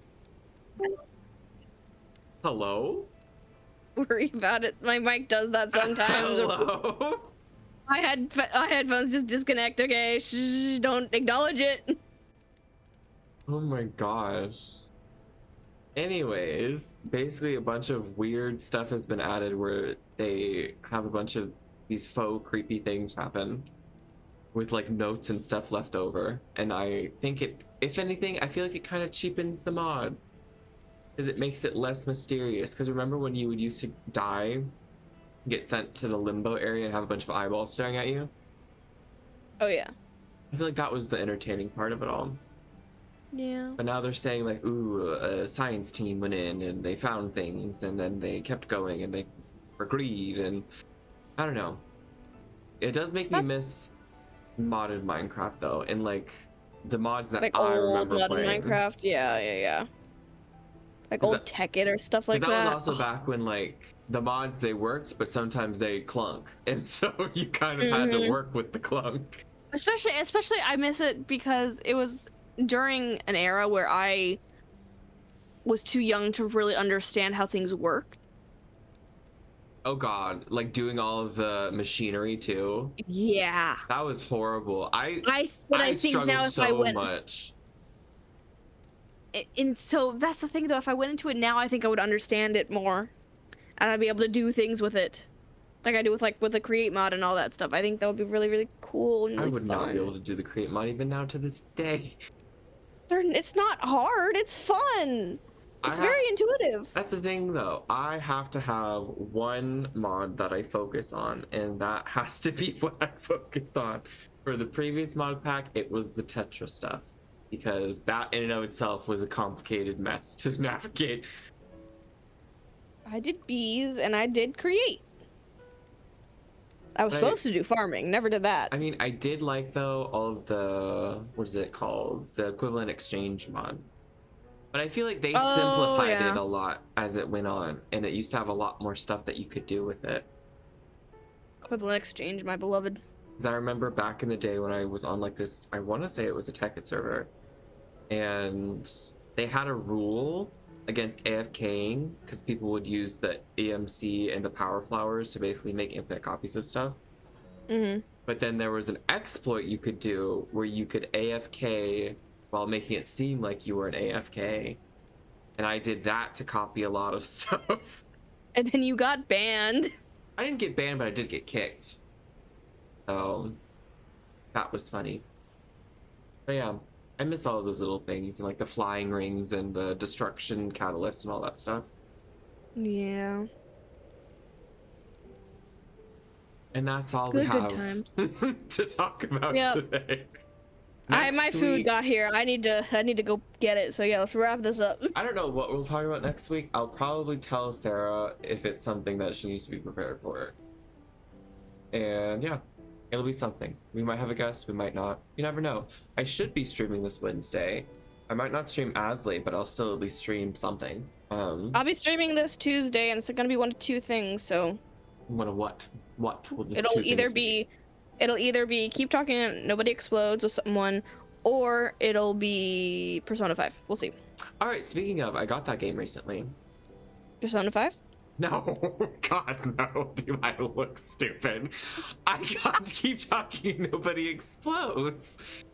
Hello?
Worry about it. My mic does that sometimes.
Hello?
My headphones just disconnect. Okay, shh, don't acknowledge it.
Oh my gosh. Anyways, basically a bunch of weird stuff has been added where they have a bunch of these faux creepy things happen with like notes and stuff left over. And I think it, if anything, I feel like it kind of cheapens the mod because it makes it less mysterious. Because remember when you would used to die, get sent to the limbo area and have a bunch of eyeballs staring at you?
Oh yeah.
I feel like that was the entertaining part of it all.
Yeah.
But now they're saying like, ooh, a science team went in and they found things and then they kept going and they agreed, and I don't know. It does make me miss modded Minecraft though, and like the mods that
Like
I
old
remember
modern
playing.
Minecraft. Yeah. Like old Tekkit or stuff like that.
That was also back when like the mods, they worked, but sometimes they clunk, and so you kind of had to work with the clunk.
Especially I miss it because it was during an era where I was too young to really understand how things work.
Oh god, like doing all of the machinery too.
Yeah.
That was horrible. I
think
struggled
now if
so
I went
much.
And so that's the thing though, if I went into it now, I think I would understand it more. And I'd be able to do things with it. Like I do with the create mod and all that stuff. I think that would be really, really cool and really
I would
fun.
not be able to do the create mod even now to this day.
It's not hard, it's fun. It's very intuitive.
That's the thing though. I have to have one mod that I focus on, and that has to be what I focus on. For the previous mod pack, it was the Tetra stuff, because that in and of itself was a complicated mess to navigate.
I did bees and I did create. I was supposed to do farming, never did that.
I mean, I did like though all of the, what is it called, the equivalent exchange mod. But I feel like they
Oh,
simplified
yeah.
it a lot as it went on, and it used to have a lot more stuff that you could do with it.
Equivalent exchange, my beloved.
Because I remember back in the day when I was on like this, I want to say it was a Tekkit server, and they had a rule against AFKing because people would use the EMC and the power flowers to basically make infinite copies of stuff.
Mm-hmm.
But then there was an exploit you could do where you could AFK while making it seem like you were an AFK. And I did that to copy a lot of stuff.
And then you got banned.
I didn't get banned, but I did get kicked. So that was funny. But yeah, I miss all of those little things and like the flying rings and the destruction catalyst and all that stuff.
Yeah.
And that's all we have
Good times.
to talk about today.
My food got here. I need to go get it. So yeah, let's wrap this up.
I don't know what we'll talk about next week. I'll probably tell Sarah if it's something that she needs to be prepared for. And yeah, it'll be something. We might have a guest, we might not. You never know. I should be streaming this Wednesday. I might not stream as late, but I'll still at least stream something.
I'll be streaming this Tuesday, and it's gonna be one of two things. So.
What? What?
It'll either be keep talking and nobody explodes with someone, or it'll be Persona 5. We'll see.
All right. Speaking of, I got that game recently.
Persona 5?
No, God, no. Do I look stupid? I got to keep talking. Nobody explodes.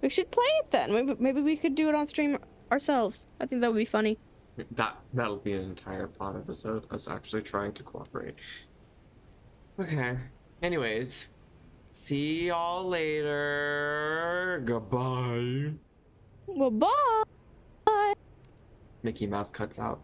We should play it then. Maybe we could do it on stream ourselves. I think that would be funny.
That'll be an entire plot episode. Us actually trying to cooperate. Okay. Anyways, see y'all later. Goodbye.
Bye-bye.
Mickey Mouse cuts out.